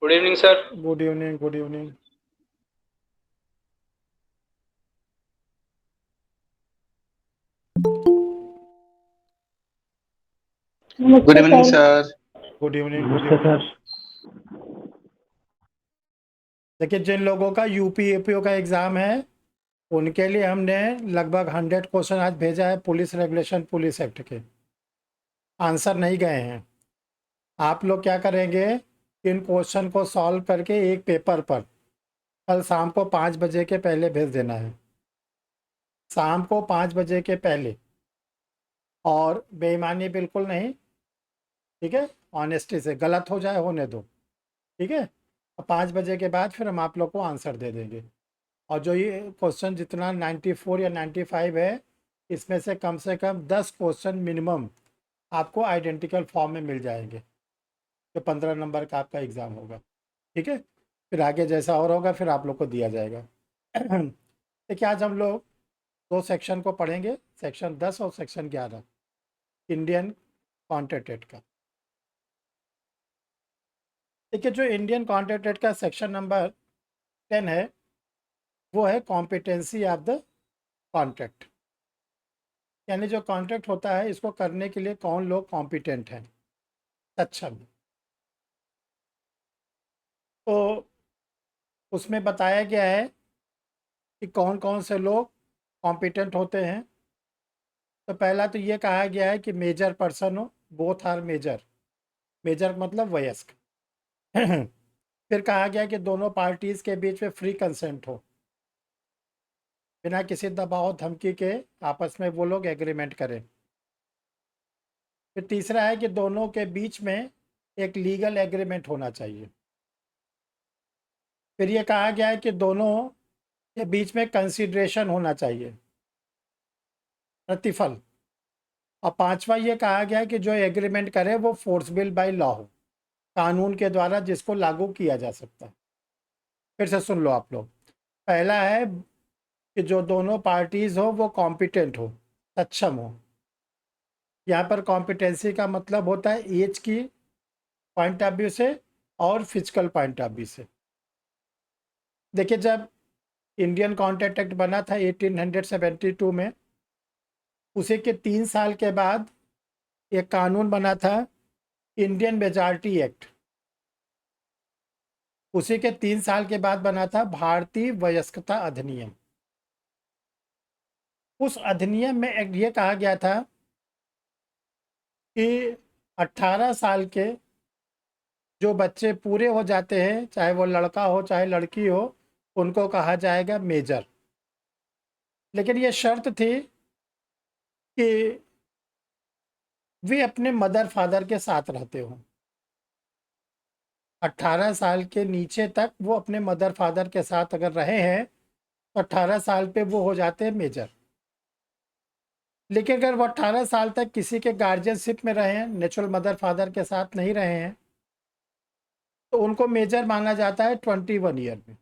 Good evening sir. Good evening, good evening. Good नमस्ते evening sir. Sir. Good evening, good नमस्ते evening. Sir. देखिए, जिन लोगों का यूपी एपीओ का एग्ज़ाम है उनके लिए हमने लगभग 100 क्वेश्चन आज भेजा है। पुलिस रेगुलेशन, पुलिस एक्ट के आंसर नहीं गए हैं। आप लोग क्या करेंगे, इन क्वेश्चन को सॉल्व करके एक पेपर पर कल शाम को 5 बजे के पहले भेज देना है। शाम को 5 बजे के पहले। और बेईमानी बिल्कुल नहीं, ठीक है। ऑनेस्टी से, गलत हो जाए होने दो, ठीक है। 5 बजे के बाद फिर हम आप लोग को आंसर दे देंगे। और जो ये क्वेश्चन जितना 94 या 95 है, इसमें से कम 10 क्वेश्चन मिनिमम आपको आइडेंटिकल फॉर्म में मिल जाएंगे, जो 15 नंबर का आपका एग्ज़ाम होगा, ठीक है। फिर आगे जैसा और होगा फिर आप लोग को दिया जाएगा। देखिए, आज हम लोग दो सेक्शन को पढ़ेंगे, सेक्शन 10 और सेक्शन 11 इंडियन कॉन्ट्रैक्ट का। देखिए, जो इंडियन कॉन्ट्रैक्ट का सेक्शन नंबर 10 है वो है कॉम्पिटेंसी ऑफ द कॉन्ट्रैक्ट। यानी जो कॉन्ट्रैक्ट होता है इसको करने के लिए कौन लोग कॉम्पिटेंट हैं, सक्षम। तो उसमें बताया गया है कि कौन कौन से लोग कॉम्पिटेंट होते हैं। तो पहला तो ये कहा गया है कि मेजर पर्सन हो, बोथ आर मेजर। मेजर मतलब वयस्क। फिर कहा गया कि दोनों पार्टीज के बीच में फ्री कंसेंट हो, बिना किसी दबाव धमकी के आपस में वो लोग एग्रीमेंट करें। फिर तीसरा है कि दोनों के बीच में एक लीगल एग्रीमेंट होना चाहिए। फिर ये कहा गया है कि दोनों के बीच में कंसिडरेशन होना चाहिए, प्रतिफल। और पांचवा ये कहा गया है कि जो एग्रीमेंट करे वो फोर्सबिल बाय लॉ हो, कानून के द्वारा जिसको लागू किया जा सकता है। फिर से सुन लो आप लोग। पहला है कि जो दोनों पार्टीज हो वो कॉम्पिटेंट हो, सक्षम हो। यहाँ पर कॉम्पिटेंसी का मतलब होता है एज की पॉइंट ऑफ व्यू से और फिजिकल पॉइंट ऑफ व्यू से। देखिए, जब इंडियन कॉन्ट्रैक्ट एक्ट बना था 1872 में, उसी के 3 साल के बाद एक कानून बना था, इंडियन मेजॉरिटी एक्ट। उसी के 3 साल के बाद बना था भारतीय वयस्कता अधिनियम। उस अधिनियम में एक ये कहा गया था कि 18 साल के जो बच्चे पूरे हो जाते हैं, चाहे वो लड़का हो चाहे लड़की हो, उनको कहा जाएगा मेजर। लेकिन ये शर्त थी कि वे अपने मदर फादर के साथ रहते हो। 18 साल के नीचे तक वो अपने मदर फादर के साथ अगर रहे हैं तो 18 साल पे वो हो जाते हैं मेजर। लेकिन अगर वो 18 साल तक किसी के गार्जियनशिप में रहे हैं, नेचुरल मदर फादर के साथ नहीं रहे हैं, तो उनको मेजर माना जाता है 21 ईयर में।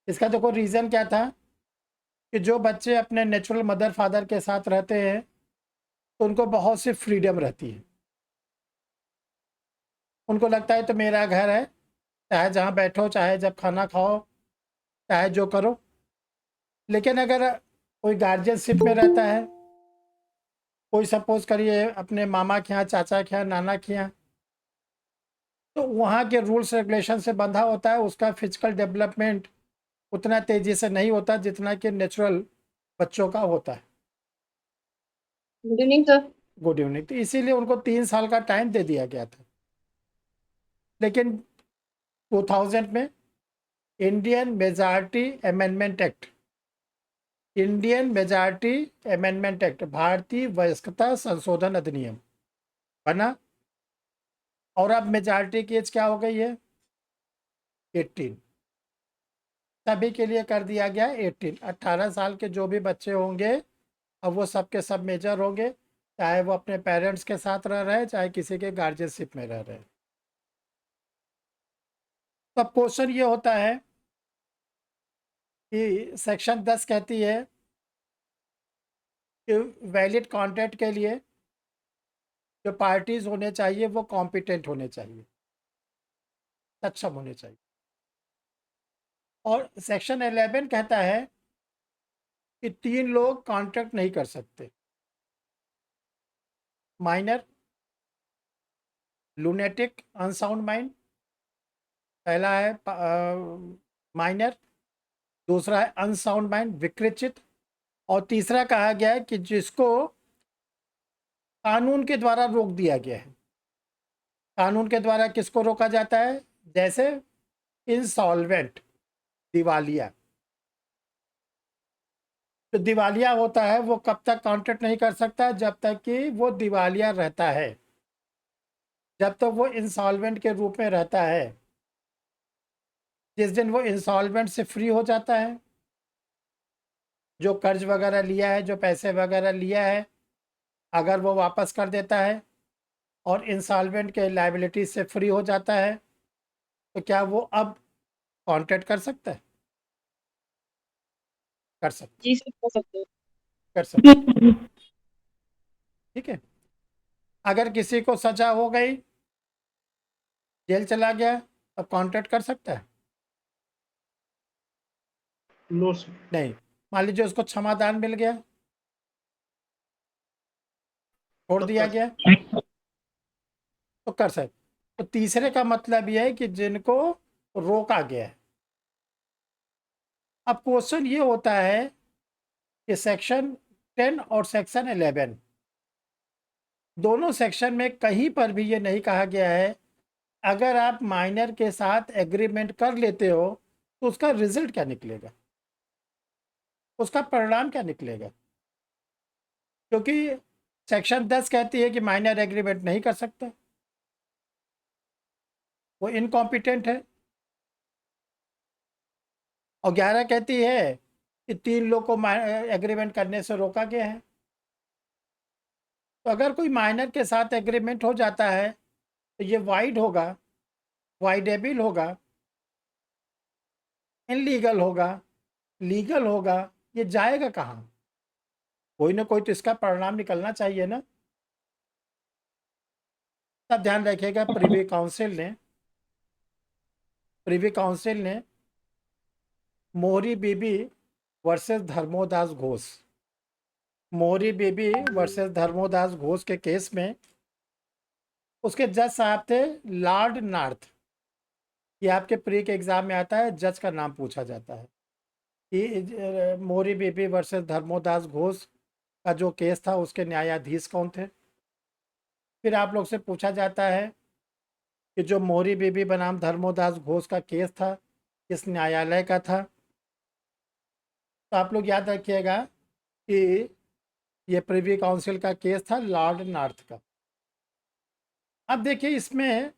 इसका देखो रीज़न क्या था कि जो बच्चे अपने नेचुरल मदर फादर के साथ रहते हैं तो उनको बहुत सी फ्रीडम रहती है। उनको लगता है तो मेरा घर है, चाहे जहाँ बैठो, चाहे जब खाना खाओ, चाहे जो करो। लेकिन अगर कोई गार्जियनशिप में रहता है, कोई सपोज करिए अपने मामा के यहाँ, चाचा के यहाँ, नाना के यहाँ, तो वहाँ के रूल्स रेगुलेशन से बंधा होता है। उसका फिजिकल डेवलपमेंट उतना तेज़ी से नहीं होता जितना कि नेचुरल बच्चों का होता है। Good evening sir. Good evening. तो इसीलिए उनको 3 साल का टाइम दे दिया गया था। लेकिन 2000 में Indian majority amendment act, Indian majority amendment act, भारतीय वयस्कता संशोधन अधिनियम बना। और अब मेजॉरिटी की एज क्या हो गई है, 18। सभी के लिए कर दिया गया 18। 18 साल के जो भी बच्चे होंगे अब वो सब के सब मेजर होंगे, चाहे वो अपने पेरेंट्स के साथ रह रहे हैं चाहे किसी के गार्जियनशिप में रह रहे हैं। तब क्वेश्चन ये होता है कि सेक्शन 10 कहती है कि वैलिड कॉन्ट्रैक्ट के लिए जो पार्टीज होने चाहिए वो कॉम्पिटेंट होने चाहिए। सक्षम होने चाहिए। और सेक्शन 11 कहता है कि 3 लोग कॉन्ट्रैक्ट नहीं कर सकते, माइनर, लूनेटिक, अनसाउंड माइंड, पहला है माइनर, दूसरा है अनसाउंड माइंड, विकृत, और तीसरा कहा गया है कि जिसको कानून के द्वारा रोक दिया गया है। कानून के द्वारा किसको रोका जाता है? जैसे इंसॉल्वेंट, दिवालिया। तो दिवालिया होता है वो कब तक कॉन्ट्रैक्ट नहीं कर सकता? जब तक कि वो दिवालिया रहता है, जब तक वो इंसॉल्वेंट के रूप में रहता है। जिस दिन वो इंसॉल्वेंट से फ्री हो जाता है, जो कर्ज वगैरह लिया है, जो पैसे वगैरह लिया है, अगर वो वापस कर देता है और इंसॉल्वेंट के लायबिलिटी से फ्री हो जाता है, तो क्या वो अब कॉन्ट्रैक्ट कर सकता है? कर सकता जी सर, कर सकते हो। कर सकता ठीक है। अगर किसी को सजा हो गई, जेल चला गया, अब कॉन्ट्रैक्ट कर सकता है? No sir. नहीं। मान लीजिए उसको क्षमादान मिल गया, छोड़ तब दिया कर गया, तो कर सकते। तो तीसरे का मतलब यह है कि जिनको रोका गया है। अब क्वेश्चन ये होता है कि सेक्शन 10 और सेक्शन 11 दोनों सेक्शन में कहीं पर भी ये नहीं कहा गया है अगर आप माइनर के साथ एग्रीमेंट कर लेते हो तो उसका रिजल्ट क्या निकलेगा, उसका परिणाम क्या निकलेगा। क्योंकि सेक्शन 10 कहती है कि माइनर एग्रीमेंट नहीं कर सकता, वो इनकॉम्पिटेंट है। और 11 कहती है कि 3 लोग को एग्रीमेंट करने से रोका गया है। तो अगर कोई माइनर के साथ एग्रीमेंट हो जाता है तो ये वाइड होगा, वाइडेबल होगा, इनलीगल होगा, लीगल होगा, ये जाएगा कहाँ? कोई ना कोई तो इसका परिणाम निकलना चाहिए ना। तब ध्यान रखिएगा, प्रीवी काउंसिल ने मोहरी बीबी वर्सेस धर्मोदास घोष, मोहरी बीबी वर्सेस धर्मोदास घोष के केस में उसके जज साहब थे लॉर्ड नॉर्थ। ये आपके प्री के एग्जाम में आता है, जज का नाम पूछा जाता है कि मोहरी बीबी वर्सेस धर्मोदास घोष का जो केस था उसके न्यायाधीश कौन थे। फिर आप लोग से पूछा जाता है कि जो मोहरी बीबी बनाम धर्मोदास घोष का केस था किस न्यायालय का था। तो आप लोग याद रखिएगा कि ये प्रिवी काउंसिल का केस था लॉर्ड नॉर्थ का। अब देखिए इसमें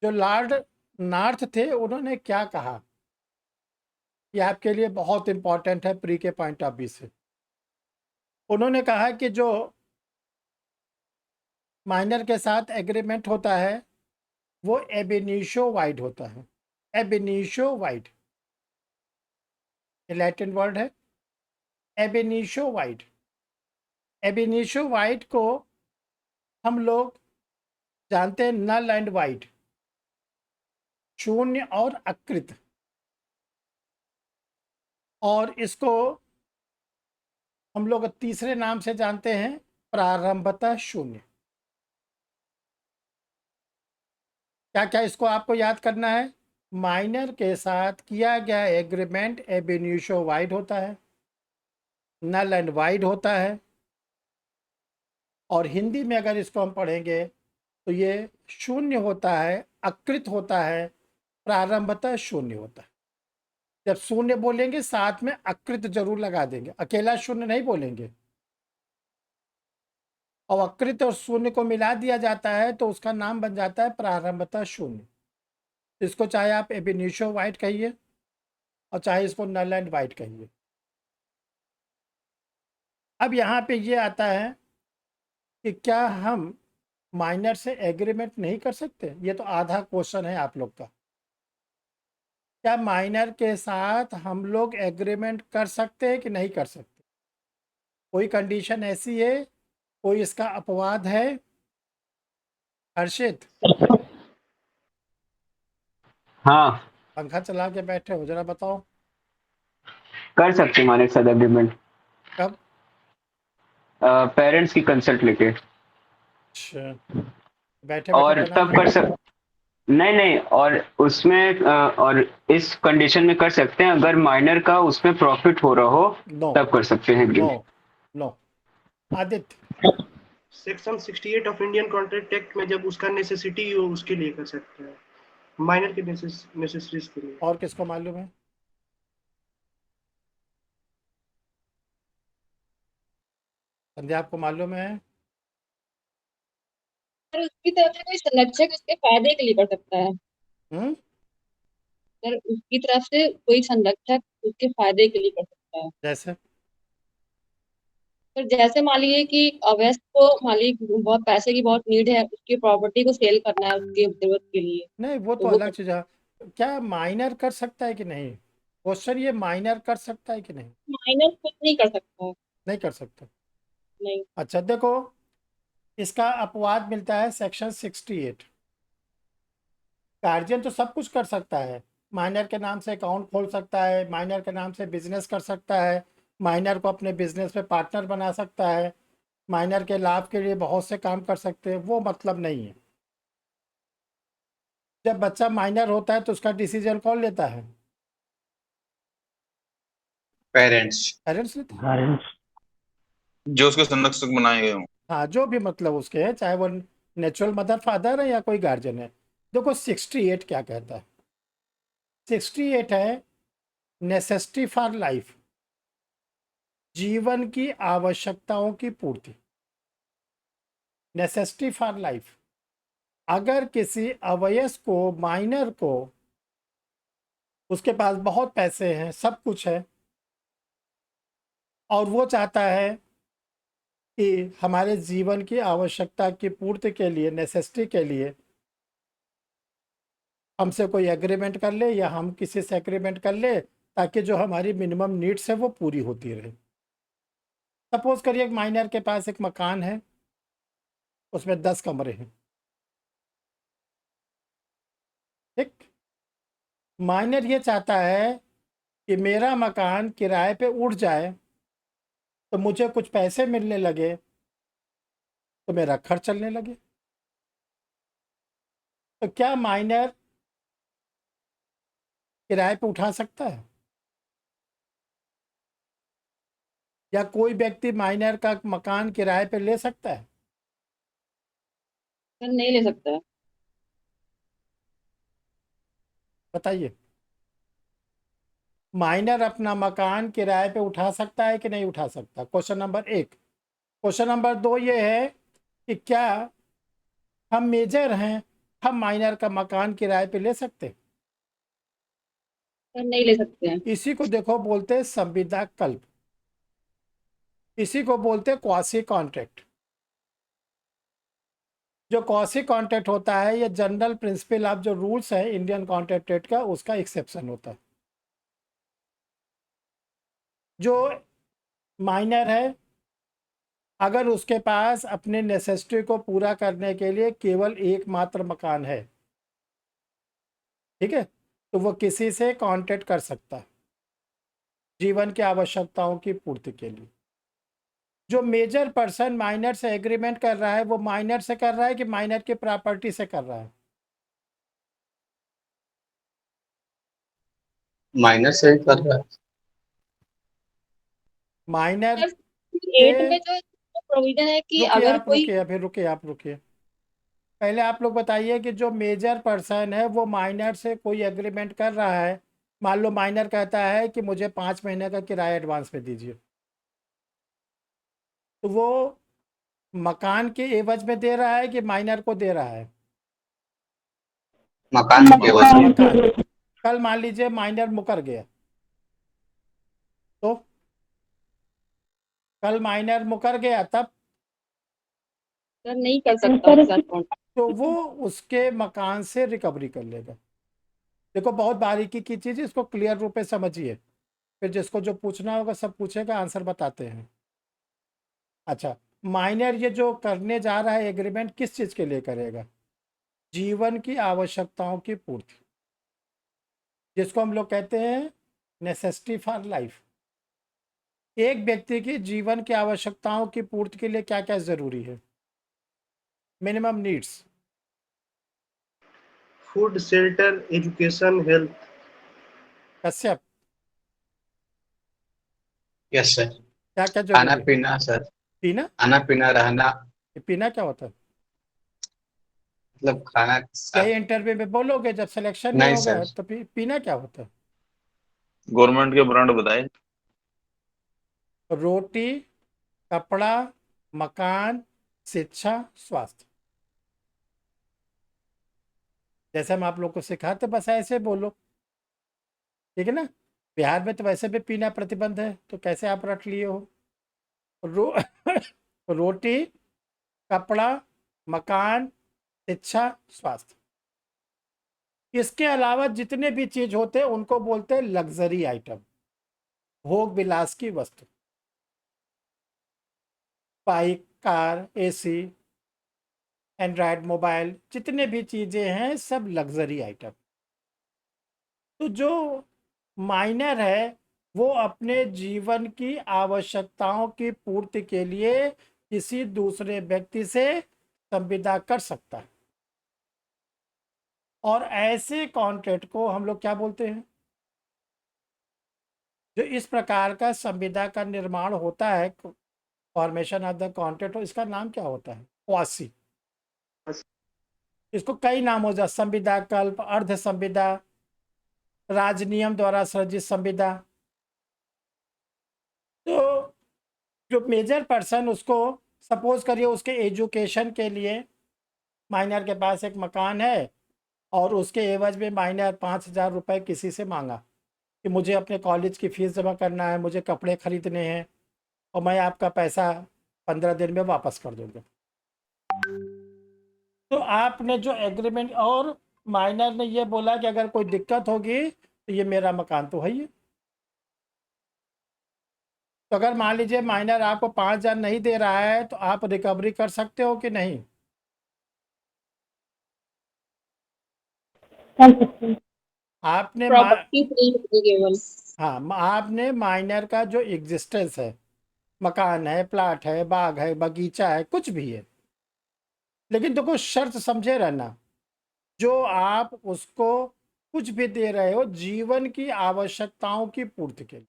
जो लॉर्ड नॉर्थ थे उन्होंने क्या कहा, ये आपके लिए बहुत इंपॉर्टेंट है प्री के पॉइंट ऑफ व्यू से। उन्होंने कहा कि जो माइनर के साथ एग्रीमेंट होता है वो एबिनिशो वाइड होता है। एबिनिशो वाइड, ये लैटिन वर्ड है, एबिनिशो वाइड। एबिनिशो वाइड को हम लोग जानते हैं नल एंड वाइड, शून्य और अकृत। और इसको हम लोग तीसरे नाम से जानते हैं प्रारंभतः शून्य। क्या क्या इसको आपको याद करना है? माइनर के साथ किया गया एग्रीमेंट एबिनिशो वाइड होता है, नल एंड वाइड होता है। और हिंदी में अगर इसको हम पढ़ेंगे तो ये शून्य होता है, अकृत होता है, प्रारंभतः शून्य होता है। जब शून्य बोलेंगे साथ में अकृत जरूर लगा देंगे, अकेला शून्य नहीं बोलेंगे। और अकृत और शून्य को मिला दिया जाता है तो उसका नाम बन जाता है प्रारंभतः शून्य। इसको चाहे आप एबिनिशो वाइड कहिए और चाहे इसको नल एंड वाइड कहिए। अब यहाँ पे ये आता है कि क्या हम माइनर से एग्रीमेंट नहीं कर सकते? ये तो आधा क्वेश्चन है आप लोग का। क्या माइनर के साथ हम लोग एग्रीमेंट कर सकते हैं कि नहीं कर सकते? कोई कंडीशन ऐसी है, कोई इसका अपवाद है? हर्षित, हाँ, पंखा चला के बैठे हो, जरा बताओ कर सकते हैं हमारे साथ एग्रीमेंट, कब? पेरेंट्स की कंसल्ट लेके। अच्छा, बैठे बैठे और बना तब कर देंगे। सक नहीं नहीं, और उसमें और इस कंडीशन में कर सकते हैं अगर माइनर का उसमें प्रॉफिट हो रहा हो, नो, तब कर सकते हैं no, agreement. No. Aditya, section 68 of Indian contract act में जब उसका नेसेसिटी हो उसके लिए कर सकते हैं, माइनर के नेसेसरीज के लिए। और किसको मालूम है? संध्या, आपको मालूम है? सर उसकी तरफ से कोई संरक्षक उसके फायदे के लिए कर सकता है। हम्म। सर उसकी तरफ से कोई संरक्षक उसके फायदे के लिए कर सकता है। जैसे? सर जैसे मान लीजिए कि अवैध को मान लीजिए बहुत पैसे की बहुत नीड है, उसकी प्रॉपर्टी को सेल करना है उसकी जरूरत के लिए, नहीं, वो तो तो वो अलग चीज है। क्या माइनर कर सकता है कि नहीं? क्वेश्चन ये, माइनर कर सकता है कि नहीं? माइनर कुछ नहीं कर सकता है। नहीं कर सकता। नहीं। अच्छा देखो, इसका अपवाद मिलता है सेक्शन 68। गार्जियन तो सब कुछ कर सकता है। माइनर के नाम से अकाउंट खोल सकता है, माइनर के नाम से बिजनेस कर सकता है, माइनर को अपने बिजनेस में पार्टनर बना सकता है, माइनर के लाभ के लिए बहुत से काम कर सकते हैं, वो मतलब नहीं है। जब बच्चा माइनर होता है तो उसका डिसीजन कौन लेता है? पेरेंट्स पेरेंट्स लेते हैं। जो उसके संरक्षक बनाए गए हों। हाँ, जो भी मतलब उसके है, चाहे वो नेचुरल मदर फादर है या कोई गार्जियन है। देखो 68 क्या कहता है। 68 है नेसेसिटी फॉर लाइफ, जीवन की आवश्यकताओं की पूर्ति। Necessity for life. अगर किसी अवयस्क को, माइनर को, उसके पास बहुत पैसे हैं, सब कुछ है, और वो चाहता है कि हमारे जीवन की आवश्यकता की पूर्ति के लिए, नेसेसिटी के लिए हमसे कोई एग्रीमेंट कर ले या हम किसी से एग्रीमेंट कर ले, ताकि जो हमारी मिनिमम नीड्स है वो पूरी होती रहे। सपोज करिए एक माइनर के पास एक मकान है, उसमें 10 कमरे हैं। ठीक। माइनर ये चाहता है कि मेरा मकान किराए पे उठ जाए तो मुझे कुछ पैसे मिलने लगे, तो मेरा खर्च चलने लगे। तो क्या माइनर किराए पे उठा सकता है? या कोई व्यक्ति माइनर का मकान किराए पे ले सकता है? सर नहीं ले सकता है। बताइए। माइनर अपना मकान किराए पे उठा सकता है कि नहीं उठा सकता? Question number 1। क्वेश्चन नंबर 2 ये है कि क्या हम मेजर हैं, हम माइनर का मकान किराए पे ले सकते हैं? सर नहीं ले सकते हैं। इसी को देखो बोलते हैं संविदा कल्प, इसी को बोलते हैं क्वासी कॉन्ट्रैक्ट। जो क्वासी कॉन्ट्रैक्ट होता है, ये जनरल प्रिंसिपल ऑफ जो रूल्स है इंडियन कॉन्ट्रैक्ट एक्ट का, उसका एक्सेप्शन होता है। जो माइनर है, अगर उसके पास अपने नेसेसिटी को पूरा करने के लिए केवल एकमात्र मकान है, ठीक है, तो वो किसी से कॉन्ट्रैक्ट कर सकता है जीवन की आवश्यकताओं की पूर्ति के लिए। जो मेजर पर्सन माइनर से एग्रीमेंट कर रहा है, वो माइनर से कर रहा है कि माइनर की प्रॉपर्टी से कर रहा है? माइनर से ही कर रहा है। माइनर सर के, 8 में जो प्रोविजन है कि रुकिए अगर आप, कोई, रुकिए फिर, रुकिए आप, रुकिए। पहले आप लोग बताइए कि जो मेजर पर्सन है वो माइनर से कोई एग्रीमेंट कर रहा है। मान लो माइनर कहता है कि मुझे 5 महीने का किराया एडवांस में दीजिए, तो वो मकान के एवज में दे रहा है कि माइनर को दे रहा है? मकान के एवज में। मकान। कल मान लीजिए माइनर मुकर गया, तो कल माइनर मुकर गया तब सर नहीं कर सकता उसके साथ कॉन्ट्रैक्ट। तो वो उसके मकान से रिकवरी कर लेगा। देखो बहुत बारीकी की चीज़, इसको क्लियर रूप में समझिए, फिर जिसको जो पूछना होगा सब पूछेगा, आंसर बताते हैं। अच्छा, माइनर ये जो करने जा रहा है एग्रीमेंट, किस चीज़ के लिए करेगा? जीवन की आवश्यकताओं की पूर्ति। जिसको हम लोग कहते हैं नेसेसिटी फॉर लाइफ। एक व्यक्ति की जीवन की आवश्यकताओं की पूर्ति के लिए क्या क्या जरूरी है? Minimum needs. Food, shelter, education, health. Kashyap, yes sir. क्या क्या खाना जरूरी है? पीना सर, पीना? खाना पीना रहना, ये पीना क्या होता है? मतलब खाना यही सर। इंटरव्यू में बोलोगे, जब सिलेक्शन नहीं नहीं होगा सर, तो पीना क्या होता है? गवर्नमेंट के ब्रांड बताए। रोटी, कपड़ा, मकान, शिक्षा, स्वास्थ्य। जैसे हम आप लोग को सिखाते बस ऐसे बोलो, ठीक है ना। बिहार में तो वैसे भी पीना प्रतिबंध है, तो कैसे आप रट लिए हो? रो रोटी, कपड़ा, मकान, शिक्षा, स्वास्थ्य। इसके अलावा जितने भी चीज होते हैं उनको बोलते हैं लग्जरी आइटम, भोग विलास की वस्तु। Bike, car, AC, Android mobile, जितने भी चीजें हैं सब लग्जरी आइटम। तो जो माइनर है वो अपने जीवन की आवश्यकताओं की पूर्ति के लिए किसी दूसरे व्यक्ति से संविदा कर सकता है, और ऐसे कॉन्ट्रैक्ट को हम लोग क्या बोलते हैं? जो इस प्रकार का संविदा का निर्माण होता है, फॉर्मेशन ऑफ द कॉन्ट्रैक्ट, इसका नाम क्या होता है? क्वासी। इसको कई नाम हो जाए, संविदा कल्प, अर्ध संविदा, राजनियम द्वारा सृजित संविदा। तो जो मेजर पर्सन, उसको सपोज करिए उसके एजुकेशन के लिए माइनर के पास एक मकान है, और उसके एवज में माइनर 5,000 रुपये किसी से मांगा कि मुझे अपने कॉलेज की फीस जमा करना है, मुझे कपड़े खरीदने हैं, और मैं आपका पैसा 15 दिन में वापस कर दूंगा। तो आपने जो एग्रीमेंट, और माइनर ने ये बोला कि अगर कोई दिक्कत होगी तो ये मेरा मकान तो है ही। तो अगर मान लीजिए माइनर आपको 5,000 नहीं दे रहा है तो आप रिकवरी कर सकते हो कि नहीं? कर सकते हैं। आपने प्रॉपर्टी फ्री होगी केवल। हाँ, आपने माइनर का जो एग्जिस्टेंस है, मकान है, प्लाट है, बाग है, बगीचा है, कुछ भी है, लेकिन देखो शर्त समझे रहना, जो आप उसको कुछ भी दे रहे हो जीवन की आवश्यकताओं की पूर्ति के लिए।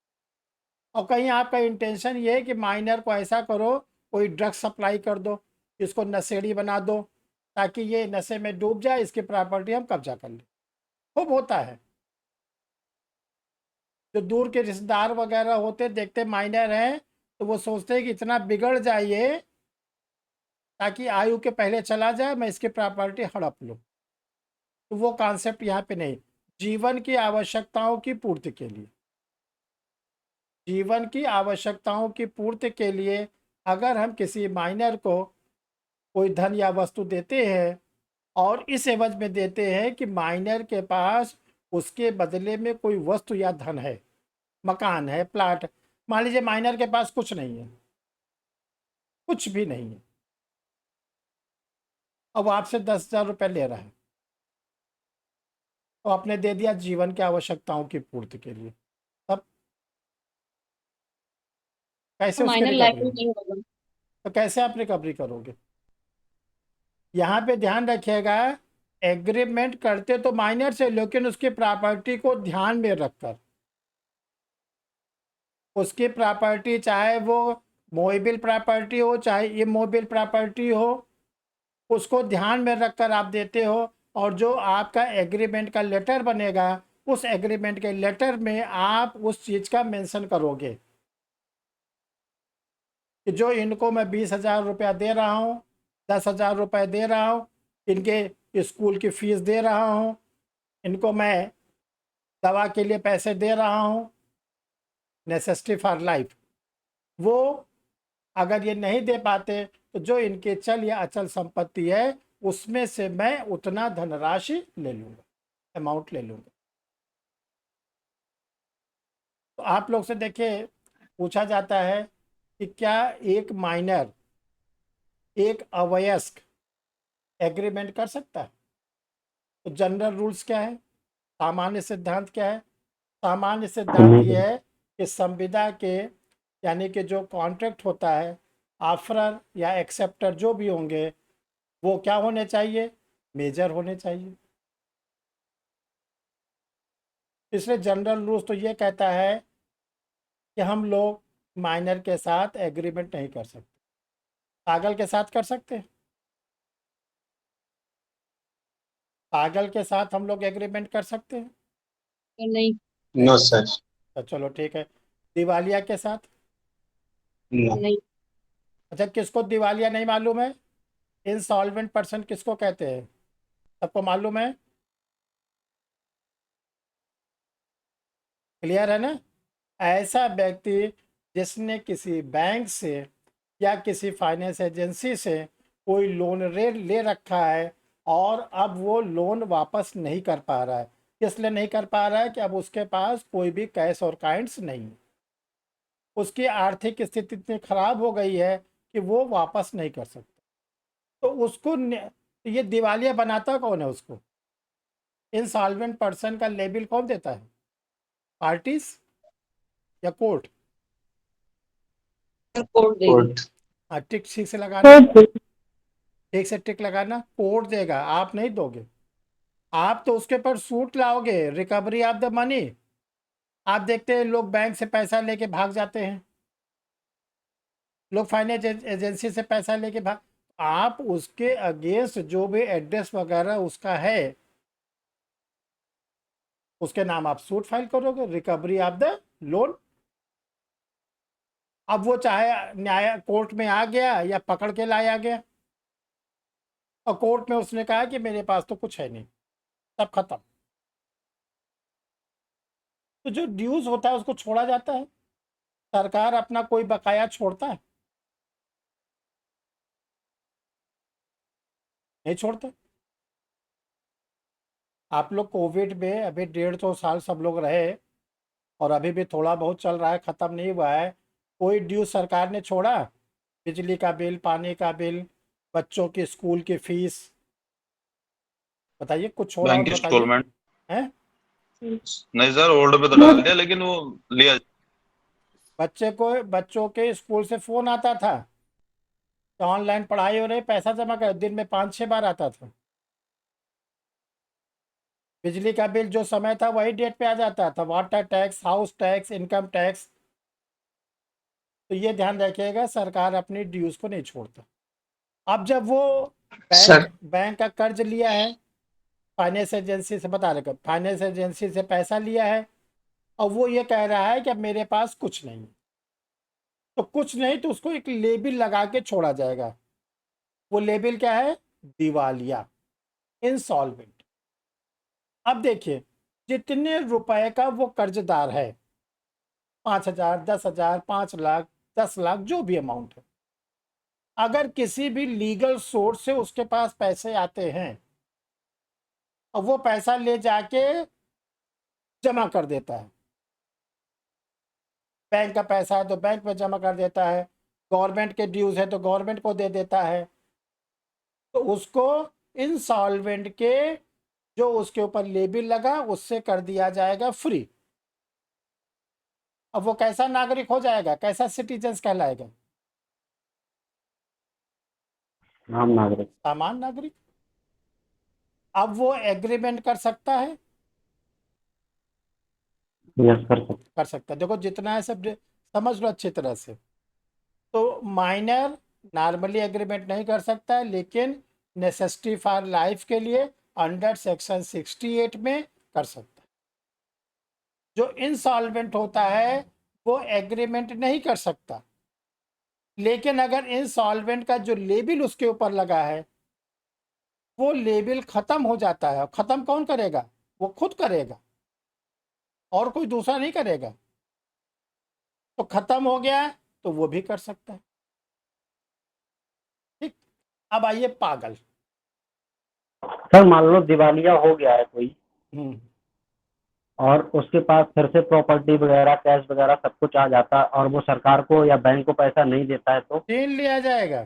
और कहीं आपका इंटेंशन ये है कि माइनर को ऐसा करो, कोई ड्रग सप्लाई कर दो, इसको नशेड़ी बना दो, ताकि ये नशे में डूब जाए, इसकी प्रॉपर्टी हम कब्जा कर लें। खूब होता है। जो दूर के रिश्तेदार वगैरह होते, देखते माइनर हैं तो वो सोचते हैं कि इतना बिगड़ जाइए ताकि आयु के पहले चला जाए, मैं इसकी प्रॉपर्टी हड़प लूँ। तो वो कॉन्सेप्ट यहाँ पे नहीं। जीवन की आवश्यकताओं की पूर्ति के लिए, जीवन की आवश्यकताओं की पूर्ति के लिए अगर हम किसी माइनर को कोई धन या वस्तु देते हैं, और इस एवज में देते हैं कि माइनर के पास उसके बदले में कोई वस्तु या धन है, मकान है, प्लाट। मान लीजिए माइनर के पास कुछ नहीं है, कुछ भी नहीं है, अब आपसे 10,000 रुपये ले रहा है, तो आपने दे दिया जीवन की आवश्यकताओं की पूर्ति के लिए। तब कैसे तो उसकी माइनर लाइफ रिकवरी में होगी? नहीं होगा। तो कैसे आप रिकवरी करोगे? यहाँ पे ध्यान रखिएगा, एग्रीमेंट करते तो माइनर से, लेकिन उसकी प्रॉपर्टी को ध्यान में रखकर, उसकी प्रॉपर्टी चाहे वो मोएबल प्रॉपर्टी हो चाहे इमोबल प्रॉपर्टी हो, उसको ध्यान में रखकर आप देते हो। और जो आपका एग्रीमेंट का लेटर बनेगा, उस एग्रीमेंट के लेटर में आप उस चीज़ का मेंशन करोगे कि जो इनको मैं 20,000 रुपया दे रहा हूँ, 10,000 रुपये दे रहा हूँ, इनके स्कूल की फीस दे रहा हूँ, इनको मैं दवा के लिए पैसे दे रहा हूँ, नेसेसिटी फॉर लाइफ। वो अगर ये नहीं दे पाते तो जो इनके चल या अचल संपत्ति है उसमें से मैं उतना धनराशि ले लूँगा, अमाउंट ले लूँगा। तो आप लोग से देखिए, पूछा जाता है कि क्या एक माइनर एक अवयस्क एग्रीमेंट कर सकता है? तो जनरल रूल्स क्या है? सामान्य सिद्धांत क्या है? सामान्य सिद्धांत ये है कि संविदा के यानी कि जो कॉन्ट्रैक्ट होता है, ऑफरर या एक्सेप्टर जो भी होंगे वो क्या होने चाहिए? मेजर होने चाहिए। इसलिए जनरल रूल्स तो ये कहता है कि हम लोग माइनर के साथ एग्रीमेंट नहीं कर सकते। पागल के साथ कर सकते हैं? पागल के साथ हम लोग एग्रीमेंट कर सकते हैं? तो नहीं। No sir. तो चलो ठीक है। दिवालिया के साथ? नो। नहीं। अच्छा, किसको दिवालिया नहीं मालूम है? इंसॉल्वेंट पर्सन किसको कहते हैं? सबको मालूम है? क्लियर है ना? ऐसा व्यक्ति जिसने किसी बैंक से या किसी फाइनेंस एजेंसी से कोई लोन ले रखा है और अब वो लोन वापस नहीं कर पा रहा है। इसलिए नहीं कर पा रहा है कि अब उसके पास कोई भी कैश और काइंड्स नहीं है, उसकी आर्थिक स्थिति इतनी खराब हो गई है कि वो वापस नहीं कर सकता। तो उसको तो ये दिवालिया बनाता कौन है? उसको इंसॉल्वेंट पर्सन का लेबल कौन देता है? पार्टीज या कोर्ट? कोर्ट देगी। कोर्ट। टिक ठीक से लगाना, ठीक से टिक लगाना। कोर्ट देगा, आप नहीं दोगे। आप तो उसके पर सूट लाओगे, रिकवरी ऑफ द मनी। आप देखते हैं लोग बैंक से पैसा लेके भाग जाते हैं, लोग फाइनेंस एजेंसी से पैसा लेके भाग। आप उसके अगेंस्ट जो भी एड्रेस वगैरह उसका है उसके नाम आप सूट फाइल करोगे, रिकवरी ऑफ द लोन। अब वो चाहे न्याय कोर्ट में आ गया या पकड़ के लाया गया और कोर्ट में उसने कहा कि मेरे पास तो कुछ है नहीं, सब खत्म, तो जो ड्यूज होता है उसको छोड़ा जाता है। सरकार अपना कोई बकाया छोड़ता है? नहीं छोड़ता। आप लोग कोविड में अभी 1.5-2 साल सब लोग रहे और अभी भी थोड़ा बहुत चल रहा है, ख़त्म नहीं हुआ है। कोई ड्यू सरकार ने छोड़ा? बिजली का बिल, पानी का बिल, बच्चों की स्कूल की फीस, बताइए कुछ छोड़ा हो बैंक तो बताइए। इंस्टॉलमेंट हैं? नहीं सर, होल्ड पे तो डाल दिया लेकिन वो लिया। बच्चों के स्कूल से फ़ोन आता था कि ऑनलाइन पढ़ाई हो रही, पैसा जमा कर, दिन में 5-6 बार आता था। बिजली का बिल जो समय था वही डेट पे आ जाता था, water tax, house tax, income tax. तो ये ध्यान रखिएगा, सरकार अपनी ड्यूज को नहीं छोड़ता। अब जब वो सर। बैंक का कर्ज लिया है, फाइनेंस एजेंसी से, बता रहे फाइनेंस एजेंसी से पैसा लिया है और वो ये कह रहा है कि अब मेरे पास कुछ नहीं, तो कुछ नहीं तो उसको एक लेबल लगा के छोड़ा जाएगा। वो लेबल क्या है? दिवालिया, इंसॉल्वेंट। अब देखिए, जितने रुपए का वो कर्जदार है, 5,000, 10,000, 5 लाख, 10 लाख, जो भी अमाउंट है, अगर किसी भी लीगल सोर्स से उसके पास पैसे आते हैं और वो पैसा ले जाके जमा कर देता है, बैंक का पैसा है तो बैंक में जमा कर देता है, गवर्नमेंट के ड्यूज है तो गवर्नमेंट को दे देता है, तो उसको इंसॉल्वेंट के जो उसके ऊपर लेबल लगा उससे कर दिया जाएगा फ्री। अब वो कैसा नागरिक हो जाएगा, कैसा सिटीजन कहलाएगा? आम नागरिक। सामान्य नागरिक। अब वो एग्रीमेंट कर सकता है? यस कर सकते। कर सकता है। देखो जितना है सब समझ लो अच्छी तरह से। तो माइनर नॉर्मली एग्रीमेंट नहीं कर सकता है, लेकिन नेसेसिटी फॉर लाइफ के लिए अंडर सेक्शन 68 में कर सकता है। जो इंसॉल्वेंट होता है वो एग्रीमेंट नहीं कर सकता, लेकिन अगर इंसॉल्वेंट का जो लेबल उसके ऊपर लगा है वो लेबल खत्म हो जाता है, खत्म कौन करेगा? वो खुद करेगा और कोई दूसरा नहीं करेगा। तो खत्म हो गया तो वो भी कर सकता है। ठीक। अब आइए पागल। सर मान लो दिवालिया हो गया है कोई हम्म। और उसके पास फिर से प्रॉपर्टी वगैरह, कैश वगैरह सब कुछ आ जाता है और वो सरकार को या बैंक को पैसा नहीं देता है तो? छीन लिया जाएगा।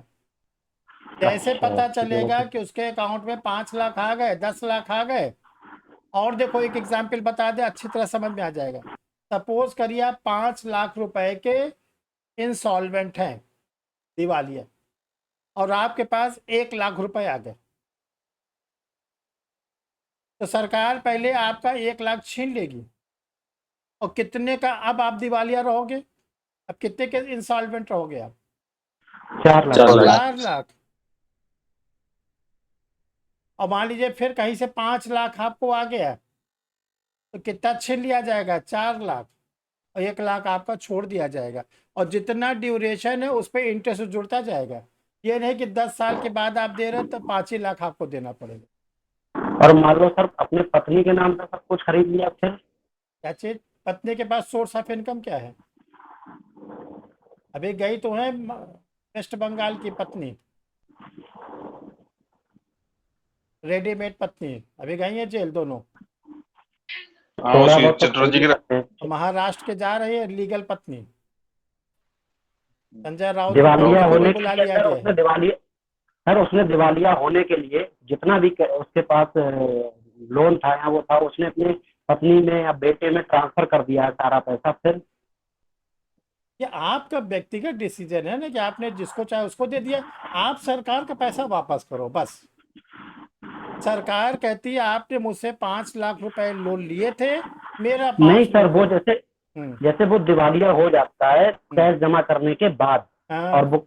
जैसे अच्छा, पता ठीक है, चलेगा कि उसके अकाउंट में 5 लाख आ गए, 10 लाख आ गए और देखो एक एग्जाम्पल बता दे, अच्छी तरह समझ में आ जाएगा। सपोज करिए आप 5 लाख रुपए के इंसॉल्वेंट हैं, दिवालिया, और आपके पास 1 लाख रुपए आ गए, तो सरकार पहले आपका 1 लाख छीन लेगी, और कितने का अब आप दिवालिया रहोगे? अब कितने के इंसॉल्वेंट रहोगे आप? 4 लाख। 4 लाख। और मान लीजिए फिर कहीं से 5 लाख आपको आ गया, तो कितना छीन लिया जाएगा? 4 लाख, और 1 लाख आपका छोड़ दिया जाएगा, और जितना ड्यूरेशन है उस पर इंटरेस्ट जुड़ता जाएगा। ये नहीं कि 10 साल के बाद आप दे रहे हो तो 5 ही लाख आपको देना पड़ेगा। और मान लो सर अपने पत्नी के नाम पे सब कुछ खरीद लिया, फिर क्या चीज? पत्नी के पास सोर्स ऑफ इनकम क्या है? अभी गई तो है वेस्ट बंगाल की पत्नी, रेडीमेड पत्नी, अभी गई है जेल दोनों। हाँ थोड़ा उसी बहुत तो चटर्जी की खरीद सकते हैं। महाराष्ट्र के जा रही है लीगल पत्नी, संजय राउत को दिवालिया भी होने के बुला लिए लिया सर गया उसने है। दिवालिया सर उसने दिवालिया होने के लिए जितना भी उसके पास लोन था या वो था, उसने अपने पत्नी में या बेटे में ट्रांसफर कर दिया है सारा पैसा। फिर ये आपका व्यक्तिगत डिसीजन है ना, कि आपने जिसको चाहे उसको दे दिया। आप सरकार का पैसा वापस करो बस। सरकार कहती है आपने मुझसे 5 लाख रुपए लोन लिए थे, मेरा नहीं 5 सर, वो लोन। जैसे वो दिवालिया हो जाता है टैक्स जमा करने के बाद, हाँ, और वो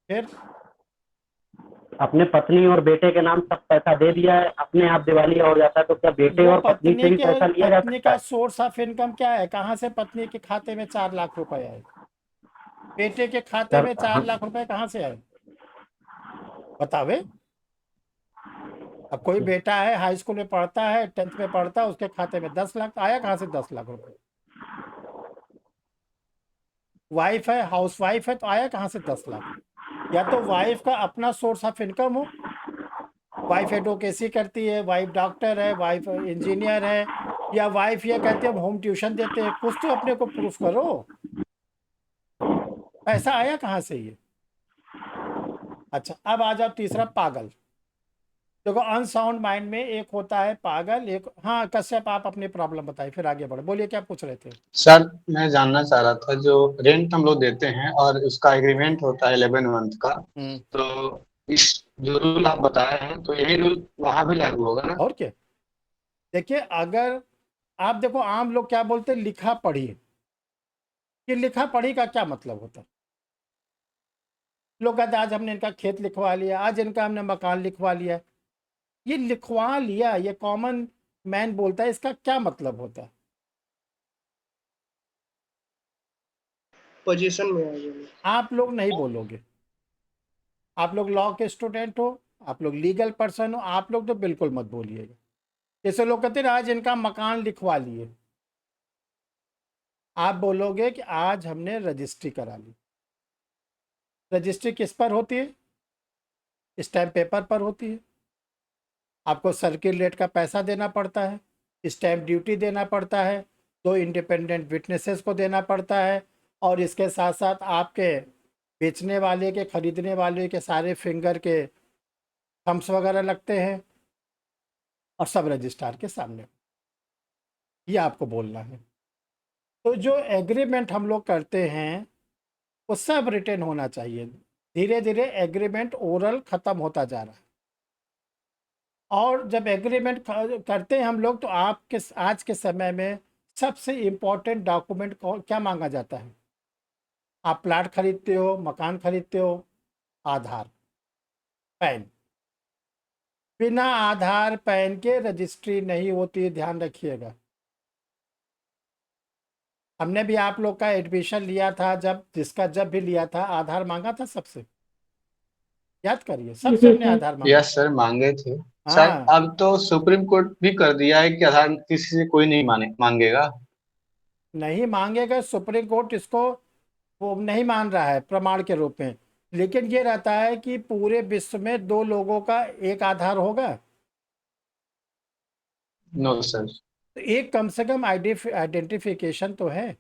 फिर अपने पत्नी और बेटे के नाम सब पैसा दे दिया है, अपने आप दिवालिया हो जाता है, तो क्या बेटे वो और पत्नी से भी पैसा लिया जा पत्नी सकता का है? सोर्स ऑफ इनकम क्या है? कहाँ से पत्नी के खाते में 4 लाख रुपए आए? बेटे के खाते सर में 4 हम लाख रुपए कहाँ से आए? बतावे। अब कोई बेटा है हाई स्कूल में पढ़ता है, 10th में पढ़ता है, उसके खाते में 10 लाख आया कहाँ से? 10 लाख रुपए। वाइफ है, हाउस वाइफ है, तो आया कहाँ से 10 लाख? या तो वाइफ का अपना सोर्स ऑफ इनकम हो, वाइफ एडवोकेसी करती है, वाइफ डॉक्टर है, वाइफ इंजीनियर है, या वाइफ ये कहती है हम होम ट्यूशन देते हैं, कुछ तो अपने को प्रूफ करो। पैसा आया कहाँ से ये? अच्छा, अब आ जाओ तीसरा, पागल। देखो अनसाउंड माइंड में एक होता है पागल, एक। हाँ कश्यप, आप अपनी प्रॉब्लम बताइए, फिर आगे बढ़े। बोलिए क्या पूछ रहे थे? सर मैं जानना चाह रहा था, जो रेंट हम लोग देते हैं और उसका एग्रीमेंट होता है 11 मंथ का, तो इस जो रूल आप बताए हैं तो यही रूल वहां भी लागू होगा ना? और क्या? देखिए, अगर आप देखो, आम लोग क्या बोलते हैं, लिखा पढ़ी। कि लिखा पढ़ी का क्या मतलब होता है? लोग कहते हैं आज हमने इनका खेत लिखवा लिया, आज इनका हमने मकान लिखवा लिया। ये लिखवा लिया, ये कॉमन मैन बोलता है, इसका क्या मतलब होता है? पोजीशन में आ जाना। आप लोग नहीं बोलोगे। आप लोग लॉ के स्टूडेंट हो, आप लोग लीगल पर्सन हो, आप लोग तो बिल्कुल मत बोलिएगा। जैसे लोग कहते हैं आज इनका मकान लिखवा लिए, आप बोलोगे कि आज हमने रजिस्ट्री करा ली। रजिस्ट्री किस पर होती है? स्टैम्प पेपर पर होती है। आपको सर्किल रेट का पैसा देना पड़ता है, स्टैम्प ड्यूटी देना पड़ता है, 2 इंडिपेंडेंट विटनेसेस को देना पड़ता है, और इसके साथ साथ आपके बेचने वाले के, खरीदने वाले के सारे फिंगर के थम्स वगैरह लगते हैं, और सब रजिस्ट्रार के सामने। ये आपको बोलना है। तो जो एग्रीमेंट हम लोग करते हैं वो सब रिटर्न होना चाहिए। धीरे धीरे एग्रीमेंट ओरल ख़त्म होता जा रहा है, और जब एग्रीमेंट करते हैं हम लोग, तो आपके आज के समय में सबसे इम्पोर्टेंट डॉक्यूमेंट क्या मांगा जाता है? आप प्लाट खरीदते हो, मकान खरीदते हो, आधार, पैन। बिना आधार पैन के रजिस्ट्री नहीं होती है, ध्यान रखिएगा। हमने भी आप लोग का एडमिशन लिया था, जब भी लिया था, आधार मांगा था सबसे। याद करिए, सबसे हमने आधार मांगा। यस सर, मांगे थे। सर हाँ, अब तो सुप्रीम कोर्ट भी कर दिया है कि आधार किसी से कोई नहीं मांगेगा। नहीं मांगेगा, सुप्रीम कोर्ट इसको वो नहीं मान रहा है प्रमाण के रूप में। लेकिन ये रहता है कि पूरे विश्व में 2 लोगों का एक आधार होगा, नो सर। तो एक कम से कम आइडेंटिफिकेशन तो है,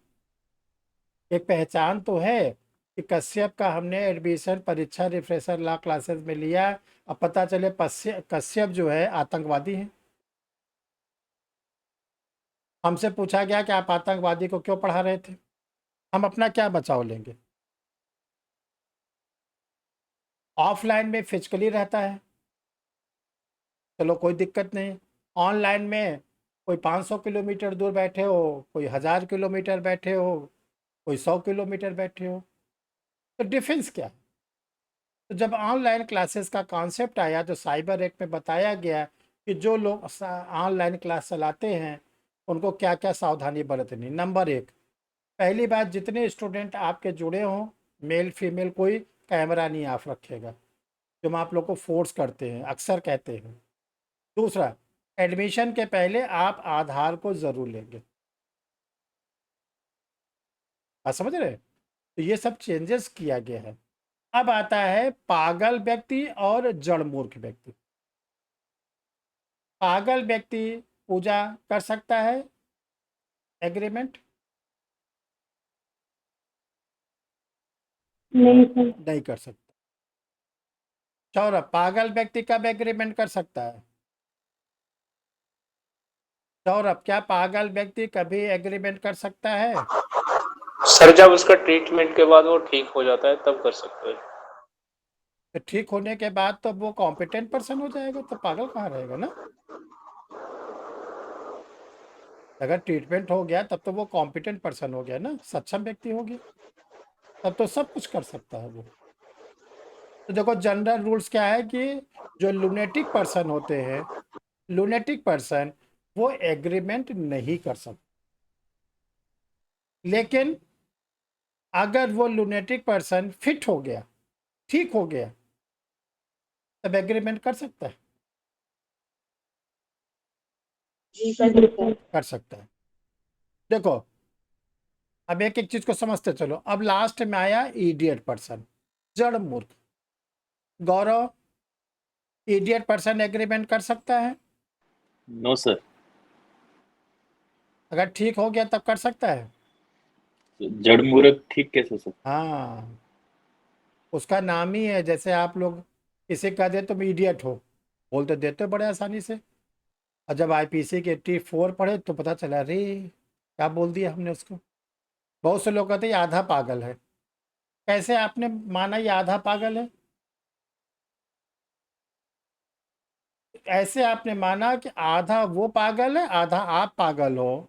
एक पहचान तो है कि कश्यप का हमने एडमिशन परीक्षा रिफ्रेशर लॉ क्लासेस में लिया, अब पता चले कश्यप जो है आतंकवादी है। हमसे पूछा गया कि आप आतंकवादी को क्यों पढ़ा रहे थे, हम अपना क्या बचाव लेंगे? ऑफलाइन में फिजिकली रहता है, चलो कोई दिक्कत नहीं। ऑनलाइन में कोई 500 किलोमीटर दूर बैठे हो, कोई 1000 किलोमीटर बैठे हो, कोई 100 किलोमीटर बैठे हो, तो डिफरेंस क्या है? तो जब ऑनलाइन क्लासेस का कॉन्सेप्ट आया तो साइबर एक्ट में बताया गया कि जो लोग ऑनलाइन क्लास चलाते हैं उनको क्या क्या सावधानी बरतनी। नंबर एक, पहली बात, जितने स्टूडेंट आपके जुड़े हों, मेल फीमेल, कोई कैमरा नहीं ऑफ रखेगा, जो हम आप लोग को फोर्स करते हैं, अक्सर कहते हैं। दूसरा, एडमिशन के पहले आप आधार को ज़रूर लेंगे। आप समझ रहे हैं? तो ये सब चेंजेस किया गया है। अब आता है पागल व्यक्ति और जड़ मूर्ख व्यक्ति। पागल व्यक्ति पूजा कर सकता है, एग्रीमेंट नहीं सर। नहीं कर सकता। सौरभ, पागल व्यक्ति कब एग्रीमेंट कर सकता है? सौरभ, क्या पागल व्यक्ति कभी एग्रीमेंट कर सकता है? सर जब उसका ट्रीटमेंट के बाद वो ठीक हो जाता है तब कर सकते हैं। तो ठीक होने के बाद तो वो कॉम्पिटेंट पर्सन हो जाएगा, तो पागल कहाँ रहेगा ना? अगर ट्रीटमेंट हो गया तब तो वो कॉम्पिटेंट पर्सन हो गया ना, सक्षम व्यक्ति हो गया, तब तो सब कुछ कर सकता है वो। तो देखो, जनरल रूल्स क्या है कि जो लुनेटिक पर्सन होते हैं, लुनेटिक पर्सन, वो एग्रीमेंट नहीं कर सकते। लेकिन अगर वो लुनेटिक पर्सन फिट हो गया, ठीक हो गया, तब एग्रीमेंट कर सकता है, जी कर सकते हैं। कर सकता है। देखो, अब एक एक चीज को समझते चलो। अब लास्ट में आया इडियट पर्सन, जड़ मूर्ख। गौरव, इडियट पर्सन एग्रीमेंट कर सकता है? No sir. अगर ठीक हो गया तब कर सकता है। जड़ मूर्ख ठीक कैसे हो सकता? हाँ, उसका नाम ही है। जैसे आप लोग किसी का दे तुम इडियट हो, बोल तो देते हो बड़े आसानी से, और जब आईपीसी के 84 पढ़े तो पता चला, रे क्या बोल दिया हमने उसको। बहुत से लोग कहते हैं ये आधा पागल है। कैसे आपने माना ये आधा पागल है? ऐसे आपने माना कि आधा वो पागल है, आधा आप पागल हो,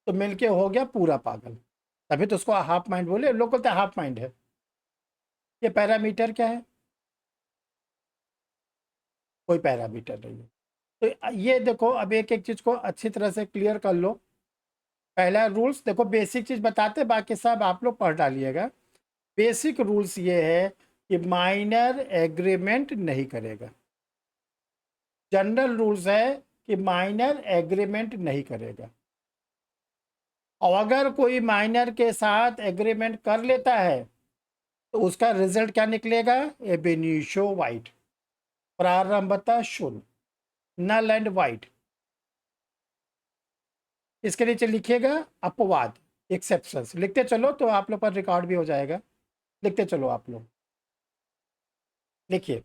तो मिलके हो गया पूरा पागल। तभी तो उसको हाफ माइंड बोले। लोग कहते हैं हाफ माइंड है। ये पैरामीटर क्या है? कोई पैरामीटर नहीं है। तो ये देखो, अब एक एक चीज को अच्छी तरह से क्लियर कर लो। पहला रूल्स देखो, बेसिक चीज बताते, बाकी सब आप लोग पढ़ डालिएगा। बेसिक रूल्स ये है कि माइनर एग्रीमेंट नहीं करेगा। जनरल रूल्स है कि माइनर एग्रीमेंट नहीं करेगा। और अगर कोई माइनर के साथ एग्रीमेंट कर लेता है तो उसका रिजल्ट क्या निकलेगा? एब इनिशियो वाइड, प्रारंभता शून्य, नल एंड वाइड। इसके नीचे लिखिएगा अपवाद, एक्सेप्शंस। लिखते चलो तो आप लोग पर रिकॉर्ड भी हो जाएगा। लिखते चलो आप लोग, लिखिए।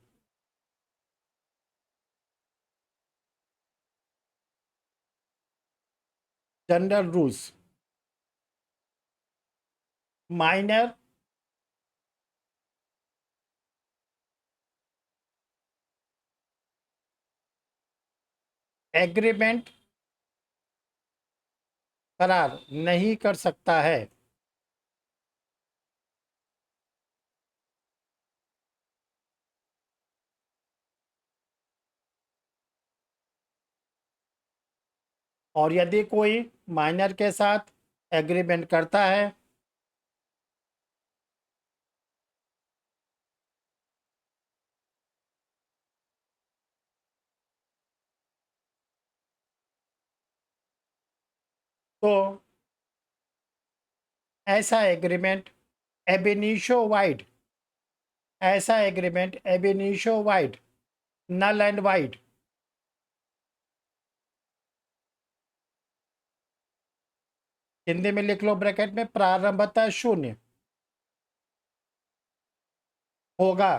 जनरल रूल्स, माइनर एग्रीमेंट करार नहीं कर सकता है। और यदि कोई माइनर के साथ एग्रीमेंट करता है तो ऐसा एग्रीमेंट एबिनिशो वाइड, ऐसा agreement ab initio void, null and void. Hindi में लिख लो ब्रैकेट में, प्रारंभता शून्य होगा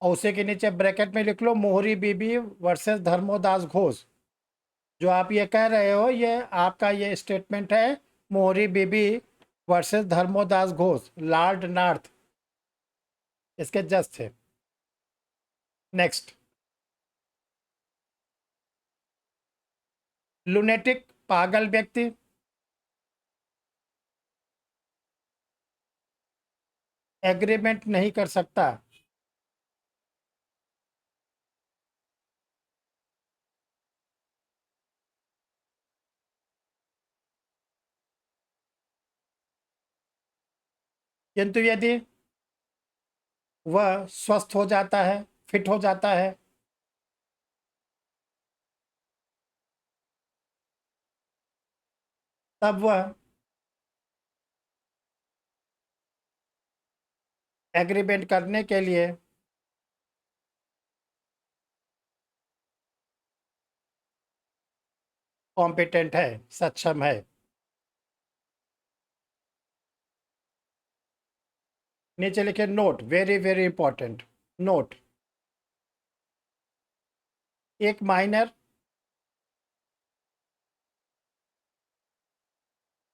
और उसी के नीचे ब्रैकेट में लिख लो मोहरी बीबी वर्सेस धर्मोदास घोष। जो आप ये कह रहे हो ये आपका ये स्टेटमेंट है Mohori Bibi versus Dharmodas Ghosh, Lord North इसके जज थे। नेक्स्ट, लुनेटिक पागल व्यक्ति, एग्रीमेंट नहीं कर सकता। किंतु यदि वह स्वस्थ हो जाता है, फिट हो जाता है, तब वह एग्रीमेंट करने के लिए कॉम्पिटेंट है, सक्षम है। नीचे लिखे note, very very important note. एक माइनर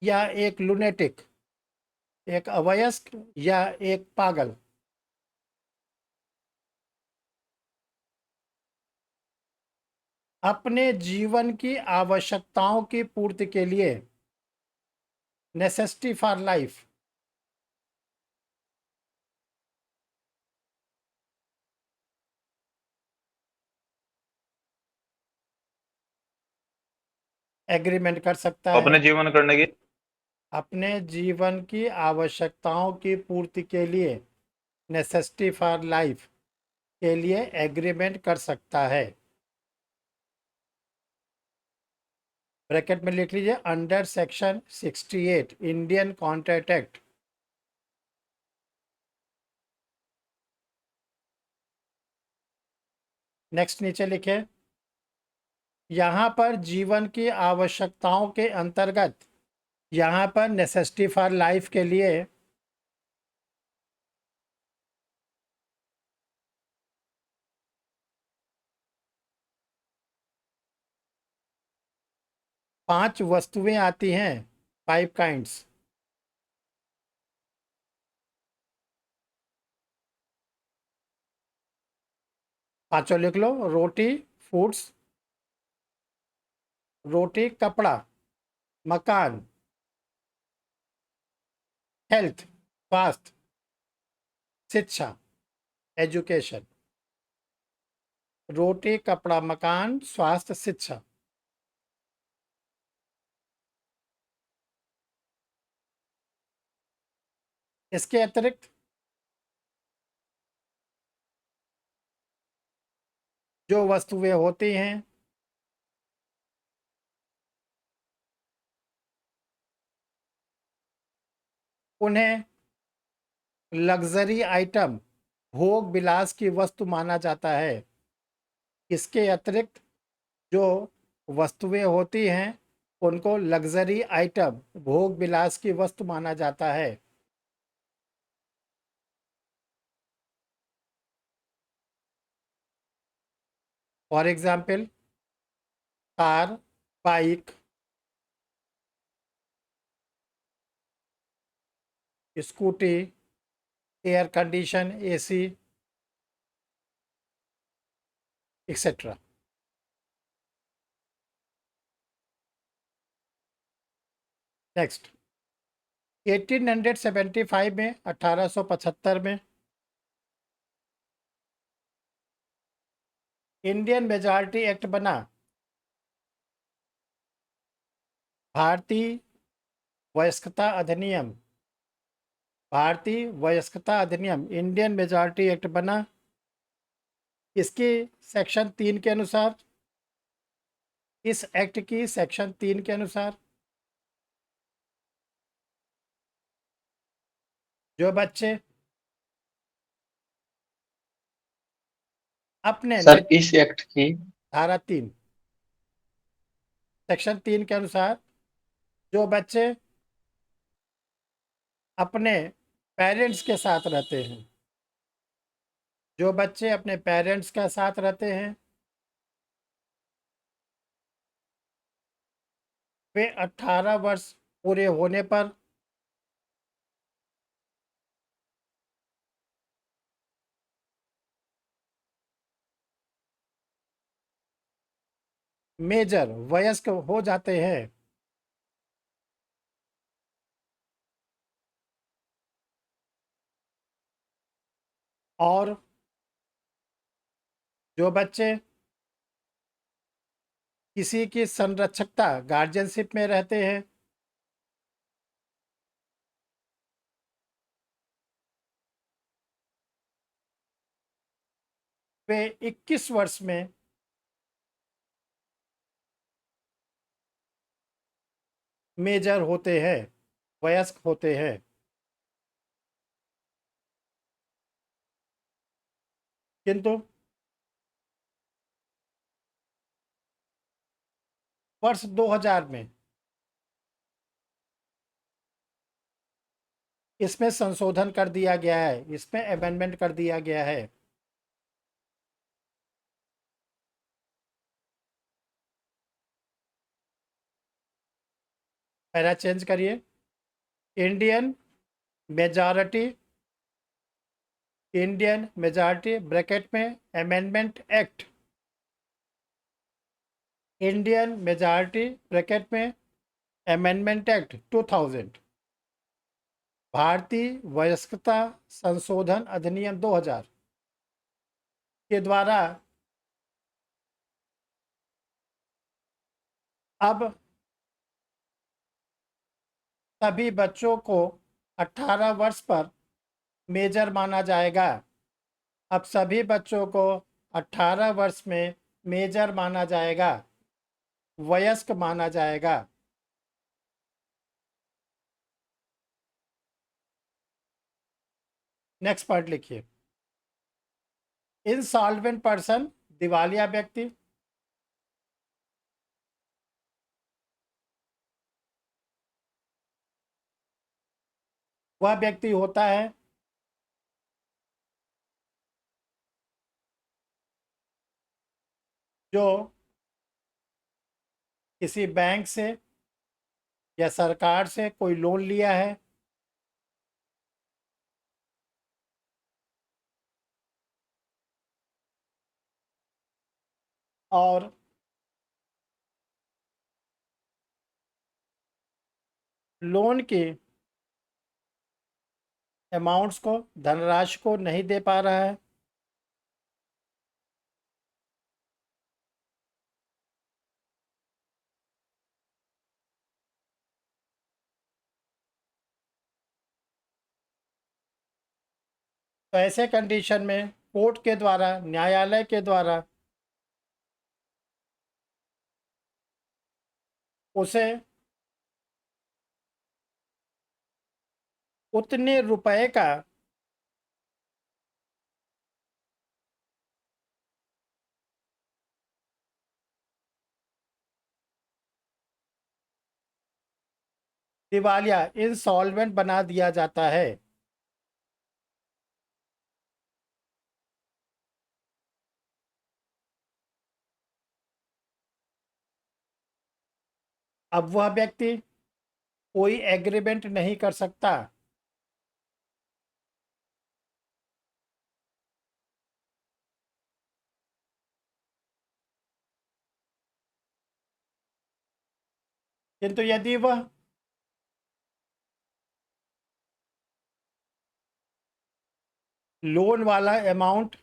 या एक लुनेटिक, एक अवयस्क या एक पागल, अपने जीवन की आवश्यकताओं की पूर्ति के लिए, नेसेसिटी फॉर लाइफ, एग्रीमेंट कर सकता है। अपने जीवन करने की अपने जीवन की आवश्यकताओं की पूर्ति के लिए, नेसेसिटी फॉर लाइफ के लिए एग्रीमेंट कर सकता है। ब्रैकेट में लिख लीजिए under section 68 Indian contract act. Next नीचे लिखे, यहाँ पर जीवन की आवश्यकताओं के अंतर्गत, यहाँ पर नेसेसिटी फॉर लाइफ के लिए पांच वस्तुएं आती हैं, 5 काइंड्स। पांचों लिख लो, रोटी फूड्स, रोटी कपड़ा, मकान हेल्थ स्वास्थ्य, शिक्षा एजुकेशन। रोटी कपड़ा मकान स्वास्थ्य शिक्षा। इसके अतिरिक्त जो वस्तुएं होती हैं उन्हें लग्जरी आइटम, भोग विलास की वस्तु माना जाता है। इसके अतिरिक्त जो वस्तुएं होती हैं उनको लग्जरी आइटम, भोग विलास की वस्तु माना जाता है। For example car, bike, scooty, air condition, AC etcetera. Next, 1875 में 1875 में इंडियन मेजॉरिटी एक्ट बना। भारतीय वयस्कता अधिनियम, भारतीय वयस्कता अधिनियम इंडियन मेजॉरिटी एक्ट बना। इसकी सेक्शन 3 के अनुसार, इस एक्ट की सेक्शन 3 के अनुसार जो बच्चे अपने सर इस एक्ट की धारा 3 सेक्शन 3 के अनुसार जो बच्चे अपने पेरेंट्स के साथ रहते हैं, जो बच्चे अपने पेरेंट्स के साथ रहते हैं वे 18 वर्ष पूरे होने पर मेजर वयस्क हो जाते हैं। और जो बच्चे किसी की संरक्षकता गार्जियनशिप में रहते हैं वे 21 वर्ष में मेजर होते हैं, वयस्क होते हैं। किंतु वर्ष 2000 में इसमें संशोधन कर दिया गया है, इसमें अमेंडमेंट कर दिया गया है। पैरा चेंज करिए। Indian majority, Indian majority bracket में amendment act, Indian majority bracket में अमेंडमेंट एक्ट 2000, भारतीय वयस्कता संशोधन अधिनियम 2000 के द्वारा अब सभी बच्चों को 18 वर्ष पर मेजर माना जाएगा। अब सभी बच्चों को 18 वर्ष में मेजर माना जाएगा, वयस्क माना जाएगा। नेक्स्ट पॉइंट लिखिए। इंसॉल्वेंट पर्सन, दिवालिया व्यक्ति, वह व्यक्ति होता है जो किसी बैंक से या सरकार से कोई लोन लिया है और लोन के अमाउंट्स को, धनराशि को नहीं दे पा रहा है, तो ऐसे कंडीशन में कोर्ट के द्वारा, न्यायालय के द्वारा उसे उतने रुपए का दिवालिया, इंसॉल्वेंट बना दिया जाता है। अब वह व्यक्ति कोई एग्रीमेंट नहीं कर सकता, किंतु यदि वह लोन वाला अमाउंट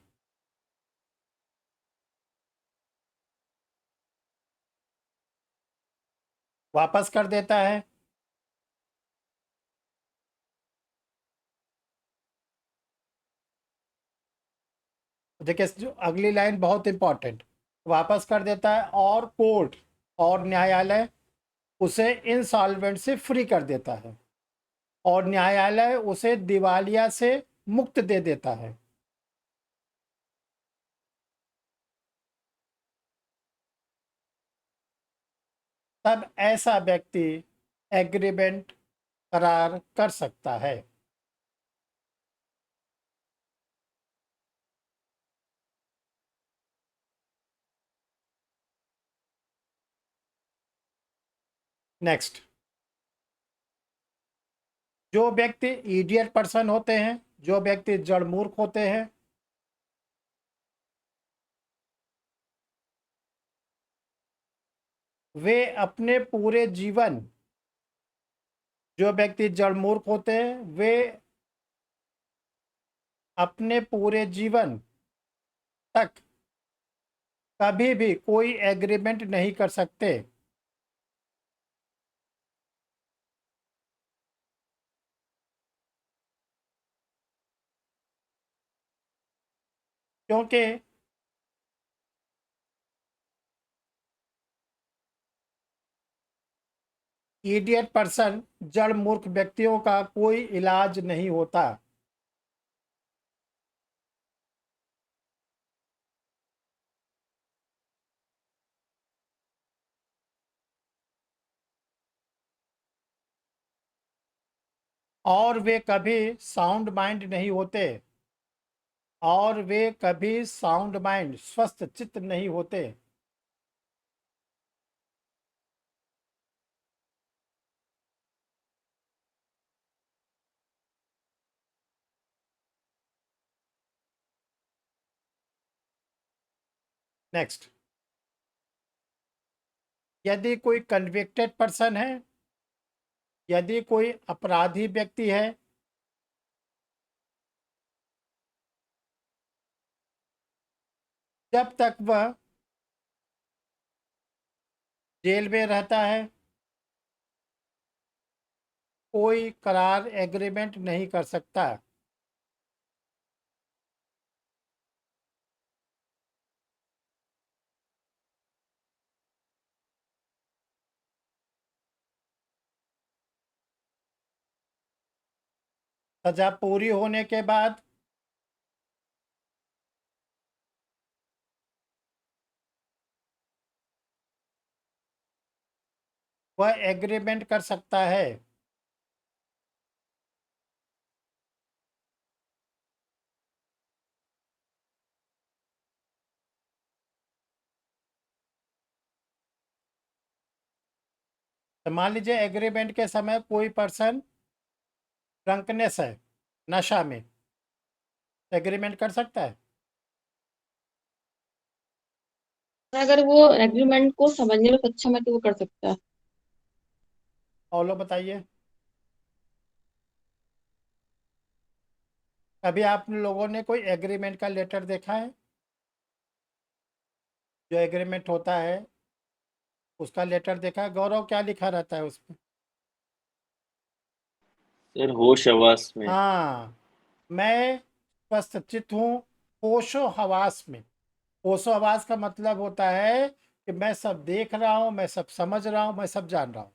वापस कर देता है देखिए, जो अगली लाइन बहुत इंपॉर्टेंट, वापस कर देता है और कोर्ट और न्यायालय उसे इंसॉल्वेंट से फ्री कर देता है और न्यायालय उसे दिवालिया से मुक्त दे देता है। तब ऐसा व्यक्ति एग्रीमेंट करार कर सकता है। नेक्स्ट, जो व्यक्ति इडियट पर्सन होते हैं, जो व्यक्ति जड़ मूर्ख होते हैं, वे अपने पूरे जीवन, जो व्यक्ति जड़ मूर्ख होते हैं वे अपने पूरे जीवन तक कभी भी कोई एग्रीमेंट नहीं कर सकते। क्योंकि इडियट पर्सन, जड़ मूर्ख व्यक्तियों का कोई इलाज नहीं होता। और वे कभी साउंड माइंड नहीं होते, और वे कभी साउंड माइंड, स्वस्थ चित्त नहीं होते। नेक्स्ट, यदि कोई कन्विक्टेड पर्सन है, यदि कोई अपराधी व्यक्ति है, जब तक वह जेल में रहता है कोई करार एग्रीमेंट नहीं कर सकता। सजा पूरी होने के बाद वह एग्रीमेंट कर सकता है। तो मान लीजिए एग्रीमेंट के समय कोई पर्सन ड्रंकनेस है, नशा में, एग्रीमेंट कर सकता है। अगर वो एग्रीमेंट को समझने में सक्षम है तो वो कर सकता है। और लो बताइए, कभी आप लोगों ने कोई एग्रीमेंट का लेटर देखा है? जो एग्रीमेंट होता है उसका लेटर देखा है? गौरव, क्या लिखा रहता है उसमें? सर होश हवास में। हाँ, मैं स्वस्थ चित्त हूँ होशो हवास में। होशो हवास का मतलब होता है कि मैं सब देख रहा हूँ, मैं सब समझ रहा हूँ, मैं सब जान रहा हूँ,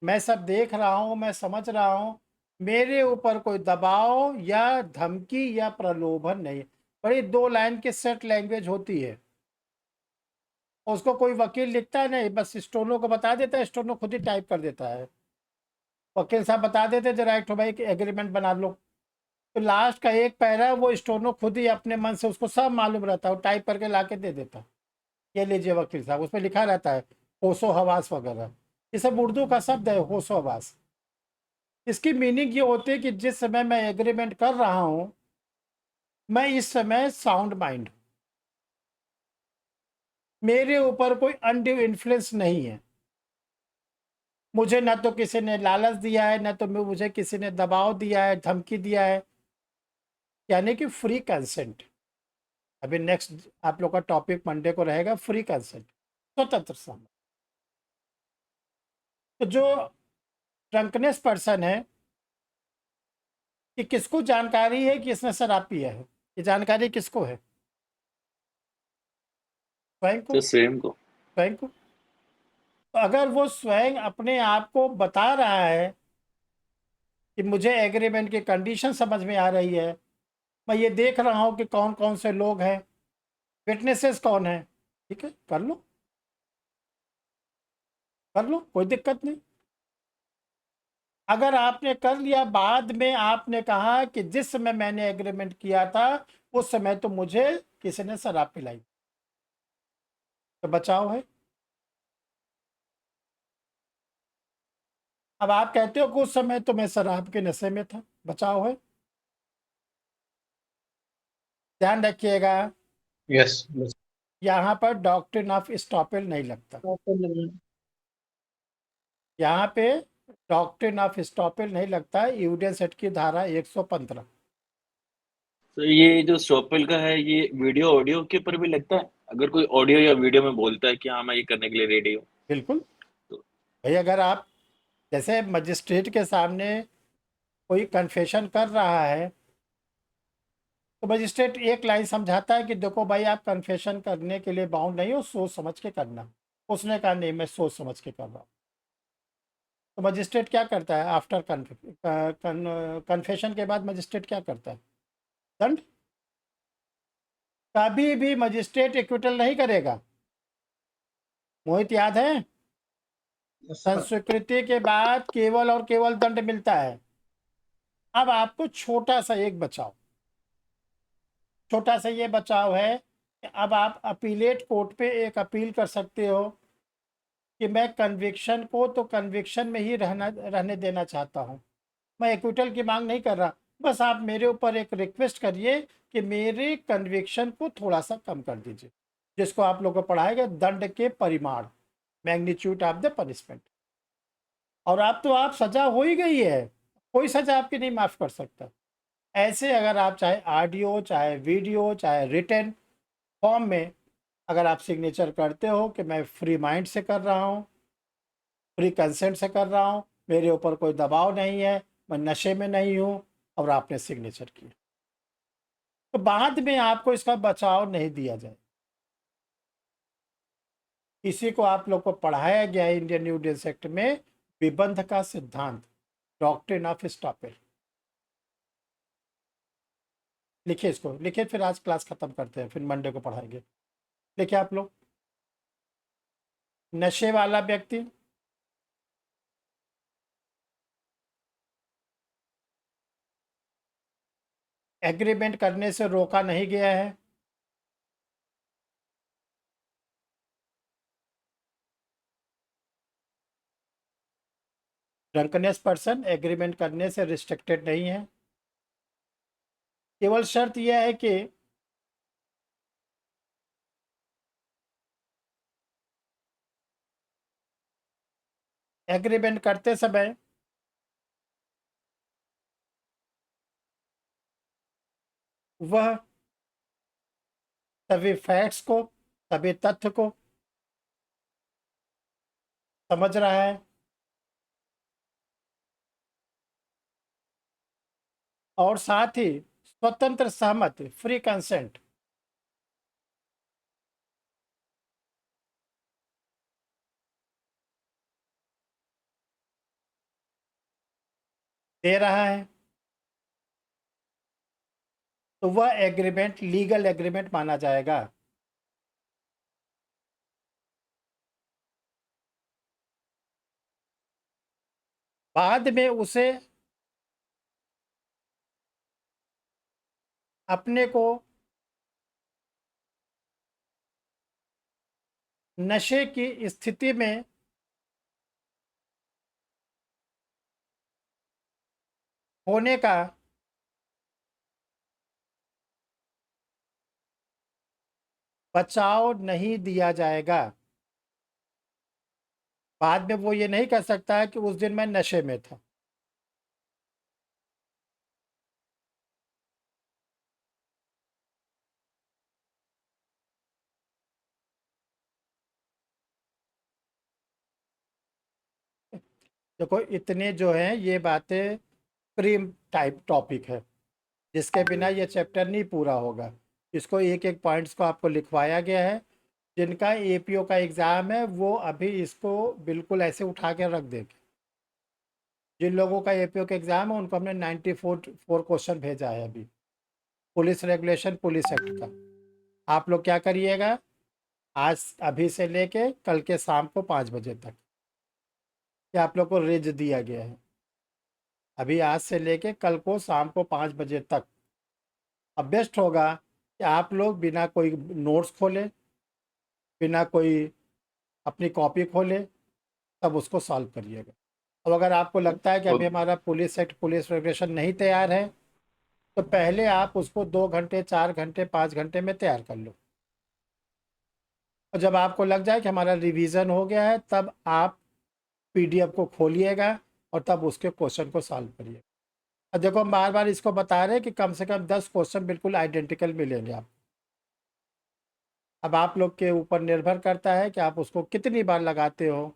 मैं सब देख रहा हूँ, मैं समझ रहा हूँ, मेरे ऊपर कोई दबाव या धमकी या प्रलोभन नहीं। बड़ी 2 लाइन की सेट लैंग्वेज होती है, उसको कोई वकील लिखता है नहीं, बस स्टोनो को बता देता है, स्टोनो खुद ही टाइप कर देता है। वकील साहब बता देते जरा एक तो भाई एग्रीमेंट बना लो, तो लास्ट का एक पैरा वो स्टोनो खुद ही अपने मन से, उसको सब मालूम रहता है, वो टाइप करके ला के दे देता, ये लीजिए वकील साहब, उसमें लिखा रहता है होशो हवास वगैरह। ये सब उर्दू का शब्द है, होशो हवास। इसकी मीनिंग ये होती है कि जिस समय मैं एग्रीमेंट कर रहा हूँ मैं इस समय साउंड माइंड हूँ, मेरे ऊपर कोई अनड्यू इन्फ्लुएंस नहीं है, मुझे ना तो किसी ने लालच दिया है, ना तो मुझे किसी ने दबाव दिया है, धमकी दिया है, यानी कि फ्री कंसेंट। अभी नेक्स्ट आप लोग का टॉपिक मंडे को रहेगा फ्री कंसेंट, स्वतंत्र सम्मति। तो जो ड्रंकनेस पर्सन है कि किसको जानकारी है कि इसने शराब पिया है? ये जानकारी किसको है? स्वयं को, तो स्वयं को। स्वयं को। तो अगर वो स्वयं अपने आप को बता रहा है कि मुझे एग्रीमेंट की कंडीशन समझ में आ रही है, मैं ये देख रहा हूँ कि कौन कौन से लोग हैं, विटनेसेस कौन है, ठीक है, कर लो, कर लो, कोई दिक्कत नहीं। अगर आपने कर लिया, बाद में आपने कहा कि जिस समय मैंने एग्रीमेंट किया था उस समय तो मुझे किसी ने शराब पिलाई, तो बचाव है। अब आप कहते हो कि उस समय तो मैं शराब के नशे में था, बचाव है। ध्यान रखिएगा, यस। यहाँ पर डॉक्ट्रिन ऑफ स्टॉपेल नहीं लगता। यहाँ पे डॉक्ट्रिन ऑफ स्टॉपेल नहीं लगता, एविडेंस एक्ट की धारा 115। तो ये जो स्टॉपेल का है, ये वीडियो ऑडियो के ऊपर भी लगता है? अगर कोई ऑडियो या वीडियो में बोलता है कि हाँ मैं ये करने के लिए रेडी हूँ, बिल्कुल तो भाई, अगर आप जैसे मजिस्ट्रेट के सामने कोई कन्फेशन कर रहा है तो मजिस्ट्रेट एक लाइन समझाता है कि देखो भाई, आप कन्फेशन करने के लिए बाउंड नहीं हो, सोच समझ के करना। उसने कहा नहीं, मैं सोच समझ के कर रहा हूँ। तो मजिस्ट्रेट क्या करता है? आफ्टर कन्फेशन के बाद मजिस्ट्रेट क्या करता है? दंड। कभी भी मजिस्ट्रेट एक्विटल नहीं करेगा। मोहित, याद है? संस्वीकृति के बाद केवल और केवल दंड मिलता है। अब आपको छोटा सा एक बचाव, छोटा सा ये बचाव है कि अब आप अपीलेट कोर्ट पे एक अपील कर सकते हो कि मैं कन्विक्शन को तो कन्विक्शन में ही रहने देना चाहता हूँ, मैं एक्विटल की मांग नहीं कर रहा। बस आप मेरे ऊपर एक रिक्वेस्ट करिए कि मेरे कन्विक्शन को थोड़ा सा कम कर दीजिए, जिसको आप लोगों को पढ़ाएगा दंड के परिमाण, मैग्नीट्यूड ऑफ द पनिशमेंट। और आप तो आप सजा हो ही गई है, कोई सजा आपकी नहीं माफ़ कर सकता। ऐसे अगर आप चाहे ऑडियो, चाहे वीडियो, चाहे रिटन फॉर्म में अगर आप सिग्नेचर करते हो कि मैं फ्री माइंड से कर रहा हूँ, फ्री कंसेंट से कर रहा हूँ, मेरे ऊपर कोई दबाव नहीं है, मैं नशे में नहीं हूँ, और आपने सिग्नेचर किया, तो बाद में आपको इसका बचाव नहीं दिया जाए। इसी को आप लोग को पढ़ाया गया है इंडियन एविडेंस एक्ट में, विबंध का सिद्धांत, डॉक्ट्रिन ऑफ स्टॉपेल। लिखिए, इसको लिखिए, फिर आज क्लास खत्म करते हैं, फिर मंडे को पढ़ाएंगे। लिखिए आप लोग, नशे वाला व्यक्ति एग्रीमेंट करने से रोका नहीं गया है। ड्रंकनेस पर्सन एग्रीमेंट करने से रिस्ट्रिक्टेड नहीं है। केवल शर्त यह है कि एग्रीमेंट करते समय वह सभी फैक्ट्स को, सभी तथ्य को समझ रहा है और साथ ही स्वतंत्र सहमति, फ्री कंसेंट दे रहा है, तो वह एग्रीमेंट लीगल एग्रीमेंट माना जाएगा। बाद में उसे अपने को नशे की स्थिति में होने का बचाव नहीं दिया जाएगा। बाद में वो ये नहीं कर सकता है कि उस दिन मैं नशे में था। देखो, इतने जो हैं ये बातें क्रीम टाइप टॉपिक है, जिसके बिना ये चैप्टर नहीं पूरा होगा। इसको एक एक पॉइंट्स को आपको लिखवाया गया है। जिनका एपीओ का एग्ज़ाम है वो अभी इसको बिल्कुल ऐसे उठा के रख देंगे। जिन लोगों का एपीओ का एग्ज़ाम है उनको हमने 94 क्वेश्चन भेजा है अभी, पुलिस रेगुलेशन, पुलिस एक्ट का। आप लोग क्या करिएगा, आज अभी से लेके कल के शाम को 5 बजे तक, ये आप लोग को रेज दिया गया है। अभी आज से लेके कल को शाम को 5 बजे तक। अब बेस्ट होगा कि आप लोग बिना कोई नोट्स खोले, बिना कोई अपनी कॉपी खोले, तब उसको सॉल्व करिएगा। अब अगर आपको लगता है कि अभी हमारा पुलिस एक्ट पुलिस रेगुलेशन नहीं तैयार है, तो पहले आप उसको 2 घंटे 4 घंटे 5 घंटे में तैयार कर लो, और जब आपको लग जाए कि हमारा रिवीजन हो गया है, तब आप पीडीएफ को खोलिएगा और तब उसके क्वेश्चन को सॉल्व करिए। अब देखो, हम बार बार इसको बता रहे हैं कि कम से कम 10 क्वेश्चन बिल्कुल आइडेंटिकल मिलेंगे आप। अब आप लोग के ऊपर निर्भर करता है कि आप उसको कितनी बार लगाते हो,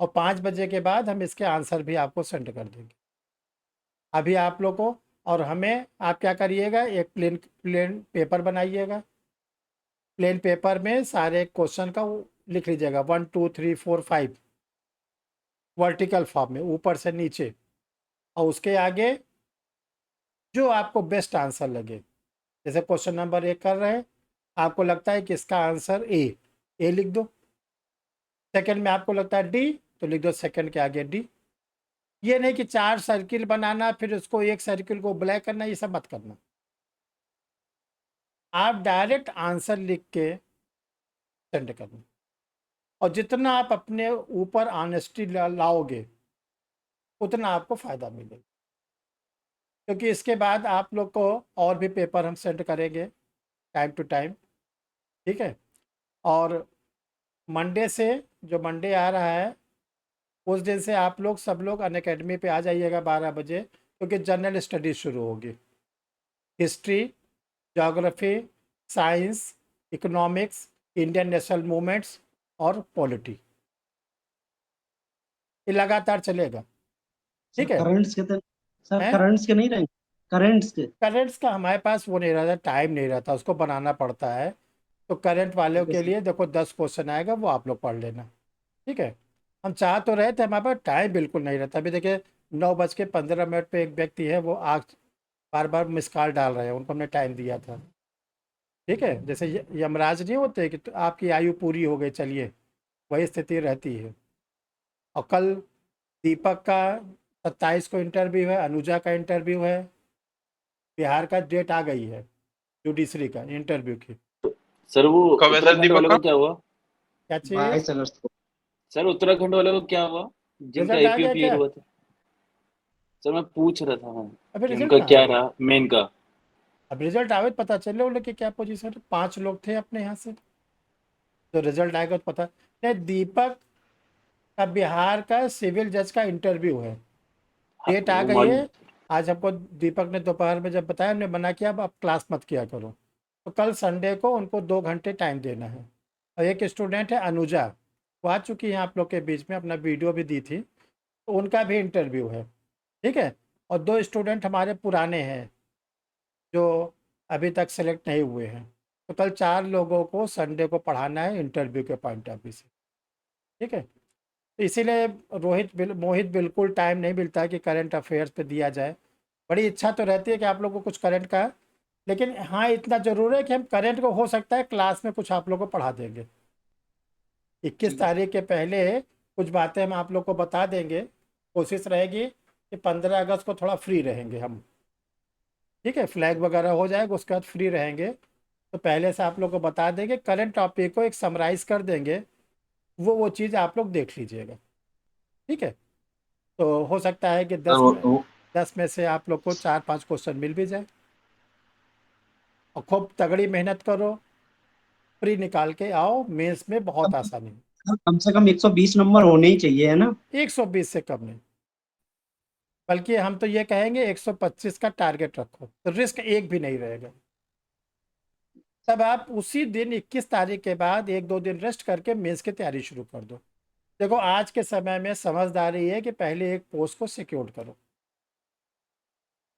और 5 बजे के बाद हम इसके आंसर भी आपको सेंड कर देंगे। अभी आप लोग को और हमें आप क्या करिएगा, एक प्लेन पेपर बनाइएगा। प्लेन पेपर में सारे क्वेश्चन का लिख लीजिएगा 1 2 3 4 5 वर्टिकल फॉर्म में, ऊपर से नीचे, और उसके आगे जो आपको बेस्ट आंसर लगे। जैसे क्वेश्चन नंबर 1 कर रहे हैं, आपको लगता है कि इसका आंसर ए लिख दो। सेकंड में आपको लगता है डी, तो लिख दो सेकंड के आगे डी। ये नहीं कि 4 सर्किल बनाना फिर उसको एक सर्किल को ब्लैक करना, ये सब मत करना। आप डायरेक्ट आंसर लिख के सेंड करना, और जितना आप अपने ऊपर ऑनेस्टी लाओगे उतना आपको फ़ायदा मिलेगा। क्योंकि इसके बाद आप लोग को और भी पेपर हम सेंड करेंगे टाइम टू टाइम, ठीक है। और मंडे से, जो मंडे आ रहा है, उस दिन से आप लोग सब लोग अनअकैडमी पे आ जाइएगा 12 बजे, क्योंकि जनरल स्टडीज शुरू होगी। History, geography, science, economics, Indian national movements और पॉलिटी, ये लगातार चलेगा, ठीक है। करंट्स के तो सर, हैं? करंट्स के नहीं रहेंगे, करंट्स के। करेंट्स का हमारे पास वो नहीं रहता, टाइम नहीं रहता, उसको बनाना पड़ता है। तो करंट वालों के लिए देखो 10 क्वेश्चन आएगा, वो आप लोग पढ़ लेना, ठीक है। हम चाह तो रहे थे, हमारे पास टाइम बिल्कुल नहीं रहता। अभी देखिए 9:15 पे एक व्यक्ति है, वो आज बार बार मिस कॉल डाल रहे हैं, उनको हमने टाइम दिया था, ठीक है। जैसे यमराज नहीं होते कि तो आपकी आयु पूरी हो गई, चलिए, वही स्थिति रहती है। और कल दीपक का 27 को इंटरव्यू है, अनुजा का इंटरव्यू है, बिहार का डेट आ गई है जुडिशरी का इंटरव्यू की। सर वो कब है सर उत्तराखंड दीपक वालों का? का क्या हुआ? क्या चाहिए? 22 अगस्त को। सर उत्तराखंड वालों का क्या हुआ, जिनका रिजल्ट आ एपीओ गया क्लियर क्या? हुआ था? सर मैं पूछ रहा था अभी कि रिजल्ट उनका कहाँ क्या है? रहा मेन का। अब रिजल्ट आवे तो पता चले उन लोग की क्या पोजीशन है। 5 लोग थे अपने यहाँ से, तो रिजल्ट आएगा तो पता नहीं। दीपक का बिहार का सिविल जज का इंटरव्यू है, डेट आ वो गई मालूम। है। आज हमको दीपक ने दोपहर में जब बताया, हमने मना किया, अब आप क्लास मत किया करो। तो कल संडे को उनको 2 घंटे टाइम देना है। और एक स्टूडेंट है अनुजा, वो आ चुकी है आप लोग के बीच में, अपना वीडियो भी दी थी, तो उनका भी इंटरव्यू है, ठीक है। और 2 स्टूडेंट हमारे पुराने हैं जो अभी तक सेलेक्ट नहीं हुए हैं। तो कल 4 लोगों को संडे को पढ़ाना है इंटरव्यू के पॉइंट ऑफ व्यू से, ठीक है। तो इसीलिए मोहित बिल्कुल टाइम नहीं मिलता है कि करंट अफेयर्स पे दिया जाए। बड़ी इच्छा तो रहती है कि आप लोगों को कुछ करंट का, लेकिन हाँ इतना ज़रूर है कि हम करंट को हो सकता है क्लास में कुछ आप लोगों को पढ़ा देंगे। 21 तारीख के पहले कुछ बातें हम आप लोग को बता देंगे। कोशिश रहेगी कि 15 अगस्त को थोड़ा फ्री रहेंगे हम, ठीक है। फ्लैग वगैरह हो जाएगा, उसके बाद फ्री रहेंगे, तो पहले से आप लोग को बता देंगे। करंट टॉपिक को एक समराइज़ कर देंगे, वो चीज़ आप लोग देख लीजिएगा, ठीक है। तो हो सकता है कि 10 में से आप लोग को 4-5 क्वेश्चन मिल भी जाए। और खूब तगड़ी मेहनत करो, प्री निकाल के आओ, मेंस में बहुत आसानी है। सर, कम से कम 120 नंबर होने ही चाहिए, है ना? 120 से कम नहीं, बल्कि हम तो ये कहेंगे 125 का टारगेट रखो, तो रिस्क एक भी नहीं रहेगा। तब आप उसी दिन 21 तारीख के बाद 1-2 दिन रेस्ट करके मेंस की तैयारी शुरू कर दो। देखो आज के समय में समझदारी है कि पहले एक पोस्ट को सिक्योर करो,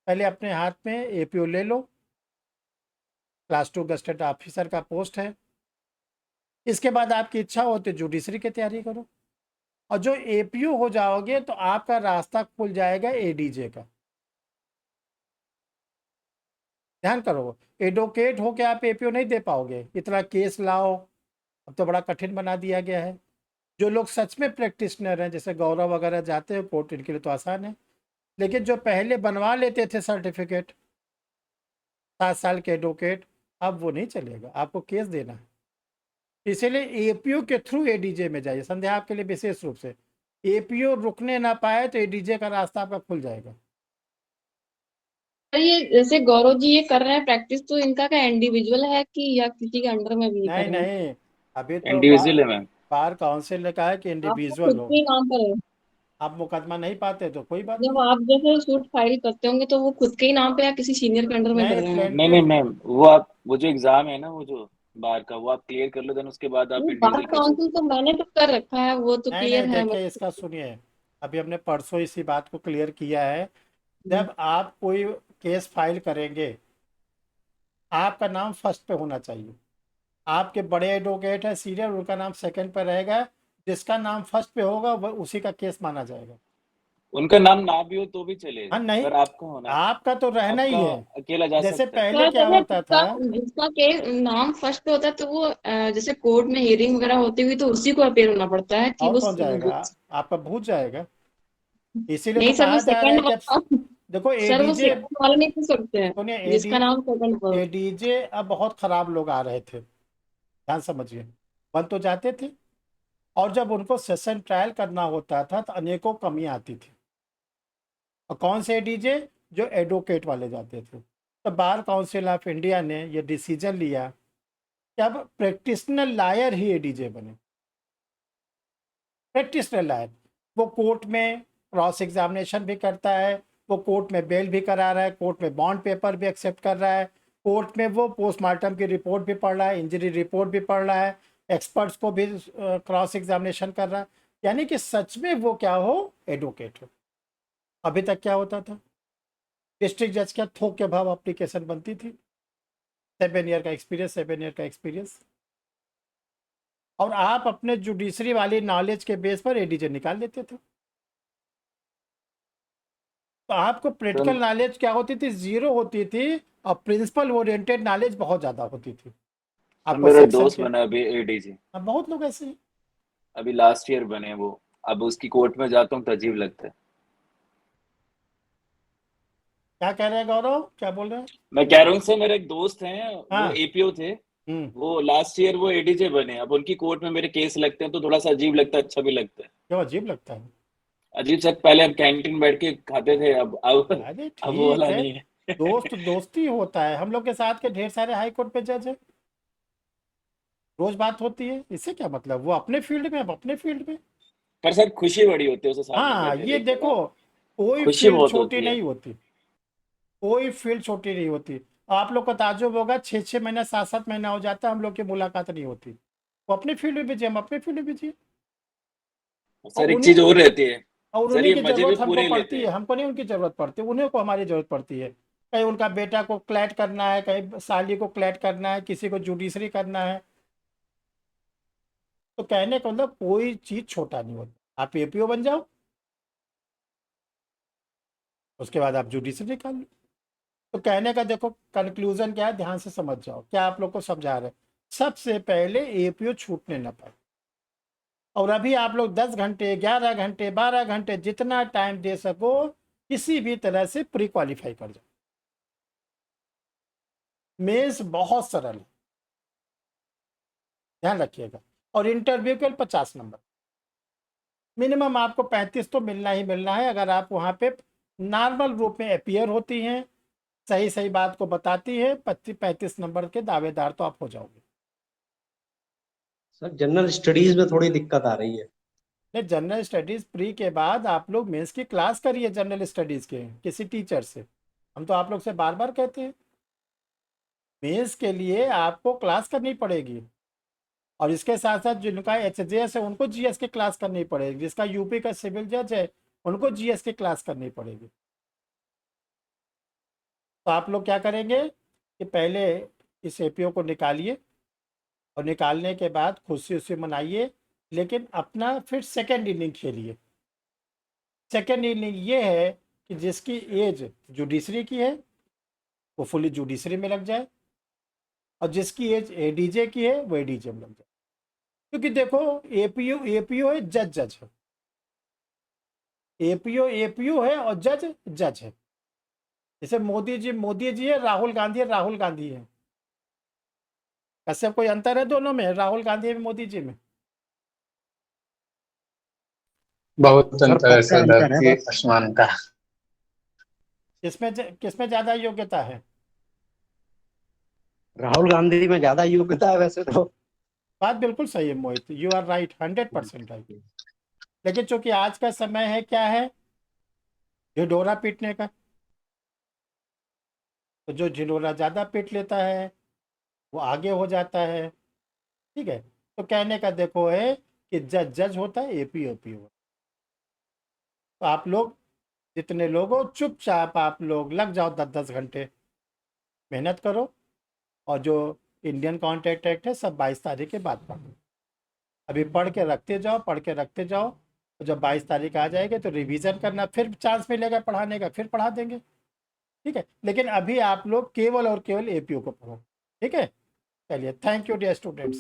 पहले अपने हाथ में एपीओ ले लो। क्लास 2 गस्टेड ऑफिसर का पोस्ट है। इसके बाद आपकी इच्छा हो तो जुडिशरी की तैयारी करो, और जो एपीओ हो जाओगे तो आपका रास्ता खुल जाएगा एडीजे का। ध्यान करो, एडवोकेट हो के आप एपीओ नहीं दे पाओगे, इतना केस लाओ, अब तो बड़ा कठिन बना दिया गया है। जो लोग सच में प्रैक्टिशनर हैं, जैसे गौरव वगैरह जाते हैं कोर्ट, इनके लिए तो आसान है। लेकिन जो पहले बनवा लेते थे सर्टिफिकेट 7 साल के एडवोकेट, अब वो नहीं चलेगा, आपको केस देना है। इसीलिए एपीओ के थ्रू एडीजे में जाइए। संध्या आपके लिए विशेष रूप से एपीओ रुकने ना पाए तो एडीजे का रास्ता आपका खुल जाएगा। सर ये जैसे गौरव जी ये कर रहे हैं प्रैक्टिस, तो इनका क्या इंडिविजुअल है कि या किसी के अंडर में भी ये कर नहीं रहे हैं? नहीं, अभी तो इंडिविजुअल है मैम। बार काउंसिल ने कहा है कि आप तो इंडिविजुअल खुद हो। के ही नाम पर है। आप मुकदमा नहीं पाते तो कोई बात जब नहीं। आप जैसे सूट फाइल करते होंगे तो वो खुद के ही नाम पे या किसी सीनियर के अंडर में कर नहीं, रहे हैं? नहीं नहीं मैम, वो आप वो जो एग्जाम है ना, वो जो बार का, वो आप क्लियर कर लो, देन उसके बाद आप नहीं, बार इंडिविजुअल कर सकते काउंसिल तो मैंने तो कर रखा है, वो तो नहीं क्लियर नहीं, है देखिए मतलब। इसका सुनिए, अभी हमने परसों इसी बात को क्लियर किया है। जब आप कोई केस फाइल करेंगे, आपका नाम फर्स्ट पे होना चाहिए। आपके बड़े एडवोकेट है सीनियर, उनका नाम सेकंड पे रहेगा। जिसका नाम फर्स्ट पे होगा वो उसी का केस माना जाएगा। उनका नाम ना भी हो तो भी हाँ चलेगा, नहीं, पर आपका होना है। आपका तो रहना ही आपका है। अकेला जा जैसे सकता है। पहले सर क्या जैसे होता था। जिसका के नाम फर्स्ट पे होता है तो वो जैसे कोर्ट में हियरिंग वगैरह होती हुई तो उसी को अपेयर होना पड़ता है कि और वो कौन जाएगा? आपका भूत जाएगा। इसीलिए तो नहीं सर, वो कहा जा रहा है सेकंड कि अब वाला, देखो सर वो एडीजे, सेकंड वाला नहीं पूछ सकते हैं सुनिए जिसका नाम सेकंड पर हो। एडीजे अब बहुत खराब लोग आ रहे थे, ध्यान समझिए। बन तो जाते थे, और जब उनको सेशन ट्रायल करना होता था तो अनेकों कमियां आती थी। और कौन से एडीजे? जो एडवोकेट वाले जाते थे। तो बार काउंसिल ऑफ इंडिया ने ये डिसीजन लिया कि अब प्रैक्टिशनर लायर ही एडीजे बने। प्रैक्टिशनर लायर, वो कोर्ट में क्रॉस एग्जामिनेशन भी करता है, वो कोर्ट में बेल भी करा रहा है, कोर्ट में बॉन्ड पेपर भी एक्सेप्ट कर रहा है, कोर्ट में वो पोस्टमार्टम की रिपोर्ट भी पढ़ रहा है, इंजरी रिपोर्ट भी पढ़ रहा है, एक्सपर्ट्स को भी क्रॉस एग्जामिनेशन कर रहा है। यानी कि सच में वो क्या हो? एडवोकेट हो। अभी तक क्या होता था? डिस्ट्रिक्ट जज का थोक के भाव एप्लीकेशन बनती थी, 7 ईयर का एक्सपीरियंस, 7 ईयर का एक्सपीरियंस, और आप अपने जुडिशरी वाली नॉलेज के बेस पर एडीजे निकाल लेते थे। तो आपको प्रैक्टिकल नॉलेज क्या होती थी? जीरो होती थी, और प्रिंसिपल ओरिएंटेड नॉलेज बहुत ज़्यादा होती थी। आपको मेरा सेक्शन दोस्त के, बना अभी एडीजी, अब बहुत लोग ऐसे हैं। अभी लास्ट ईयर बने वो। अब उसकी कोर्ट में जाता हूँ तो अजीब लगता है। क्या कह रहे हैं गौरव, क्या बोल रहे हैं? मैं कह रहा हूँ सर, मेरे एक दोस्त हैं, वो हाँ। एपीओ थे, वो लास्ट ईयर वो एडीजे बने। अब उनकी कोर्ट में मेरे केस लगते हैं तो थोड़ा सा अजीब लगता है, अच्छा भी लगता है। क्यों अजीब लगता है? अजीब सर, पहले हम कैंटीन बैठ के खाते थे, अरे अब वो ठीक वाला है, नहीं है। दोस्त दोस्ती होता है। हम लोग के साथ के ढेर सारे हाई कोर्ट पे जज है, रोज बात होती है, इससे क्या मतलब? वो अपने फील्ड में, अब अपने फील्ड में। पर सर खुशी बड़ी होती है उसे सामने हाँ बैठे ये देख के देखो, ना। कोई खुशी फील्ड बहुत छोटी होती है। नहीं होती, कोई फील्ड छोटी नहीं होती। आप लोग को ताजुब होगा, 6-6 महीना, 7-7 महीना हो जाता है, हम लोग की मुलाकात नहीं होती। वो अपने फील्ड में बिजी, हम अपने फील्ड में बिजी। और सर एक उन्हीं चीज और रहती है, और सर उन्हीं ये की मजे भी जरूरत हमको पूरे लेते पड़ती है, हैं। हमको नहीं उनकी जरूरत पड़ती, उन्हीं को हमारी जरूरत पड़ती है। कहीं उनका बेटा को क्लैट करना है, कहीं साली को क्लैट करना है, किसी को जुडिशरी करना है। तो कहने का मतलब कोई चीज छोटा नहीं होता। आप एपीओ बन जाओ, उसके बाद आप जुडिशरी निकाल लो। तो कहने का देखो कंक्लूजन क्या है, ध्यान से समझ जाओ, क्या आप लोग को समझा रहे हैं। सबसे पहले एपीओ छूटने न पाए। और अभी आप लोग 10 घंटे, 11 घंटे, 12 घंटे, जितना टाइम दे सको, किसी भी तरह से प्री क्वालिफाई कर जाओ। मेंस बहुत सरल है, ध्यान रखिएगा। और इंटरव्यू के 50 नंबर, मिनिमम आपको 35 तो मिलना ही मिलना है। अगर आप वहाँ पे नॉर्मल रूप में अपियर होती हैं, सही सही बात को बताती है, 35 नंबर के दावेदार तो आप हो जाओगे। सर जनरल स्टडीज में थोड़ी दिक्कत आ रही है। नहीं, जनरल स्टडीज प्री के बाद आप लोग मेंस की क्लास करिए, जनरल स्टडीज के किसी टीचर से। हम तो आप लोग से बार बार कहते हैं, मेंस के लिए आपको क्लास करनी पड़ेगी। और इसके साथ साथ जिनका एचजेएस है उनको जीएस की क्लास करनी पड़ेगी, जिसका यूपी का सिविल जज है उनको जीएस की क्लास करनी पड़ेगी। तो आप लोग क्या करेंगे कि पहले इस एपीओ को निकालिए, और निकालने के बाद खुशी उसी मनाइए, लेकिन अपना फिर सेकेंड इनिंग खेलिए। सेकेंड इनिंग ये है कि जिसकी एज जुडिशरी की है वो फुली जुडिशरी में लग जाए, और जिसकी एज एडीजे की है वो एडीजे में लग जाए। क्योंकि देखो एपीओ एपीओ है, जज जज है, एपीओ एपीओ है, और जज जज है। जैसे मोदी जी है, राहुल गांधी है, राहुल गांधी है। ऐसे कोई अंतर है दोनों में, राहुल गांधी में, मोदी जी में? बहुत सर अंतर है पक्का सर, अंतर है धरती बस। आसमान का। किसमें ज्यादा योग्यता है? राहुल गांधी में ज्यादा योग्यता है वैसे तो। बात बिल्कुल सही है मोहित, यू आर राइट, 100% राइट। लेकिन चूंकि आज का समय है, क्या है, ढिढोरा पीटने का, तो जो ढिढोरा ज्यादा पीट लेता है वो आगे हो जाता है। ठीक है, तो कहने का देखो है कि जज जज होता है, एपी ओपी होता है। तो आप लोग जितने लोग हो, चुपचाप आप लोग लग जाओ 10-10 घंटे मेहनत करो, और जो इंडियन कॉन्ट्रैक्ट एक्ट है सब 22 तारीख के बाद पढ़ो। अभी पढ़ के रखते जाओ, पढ़ के रखते जाओ, तो जब 22 तारीख आ जाएगी तो रिवीजन करना, फिर चांस मिलेगा पढ़ाने का, फिर पढ़ा देंगे। ठीक है, लेकिन अभी आप लोग केवल और केवल एपीओ को पढ़ो। ठीक है, चलिए, थैंक यू डियर स्टूडेंट्स।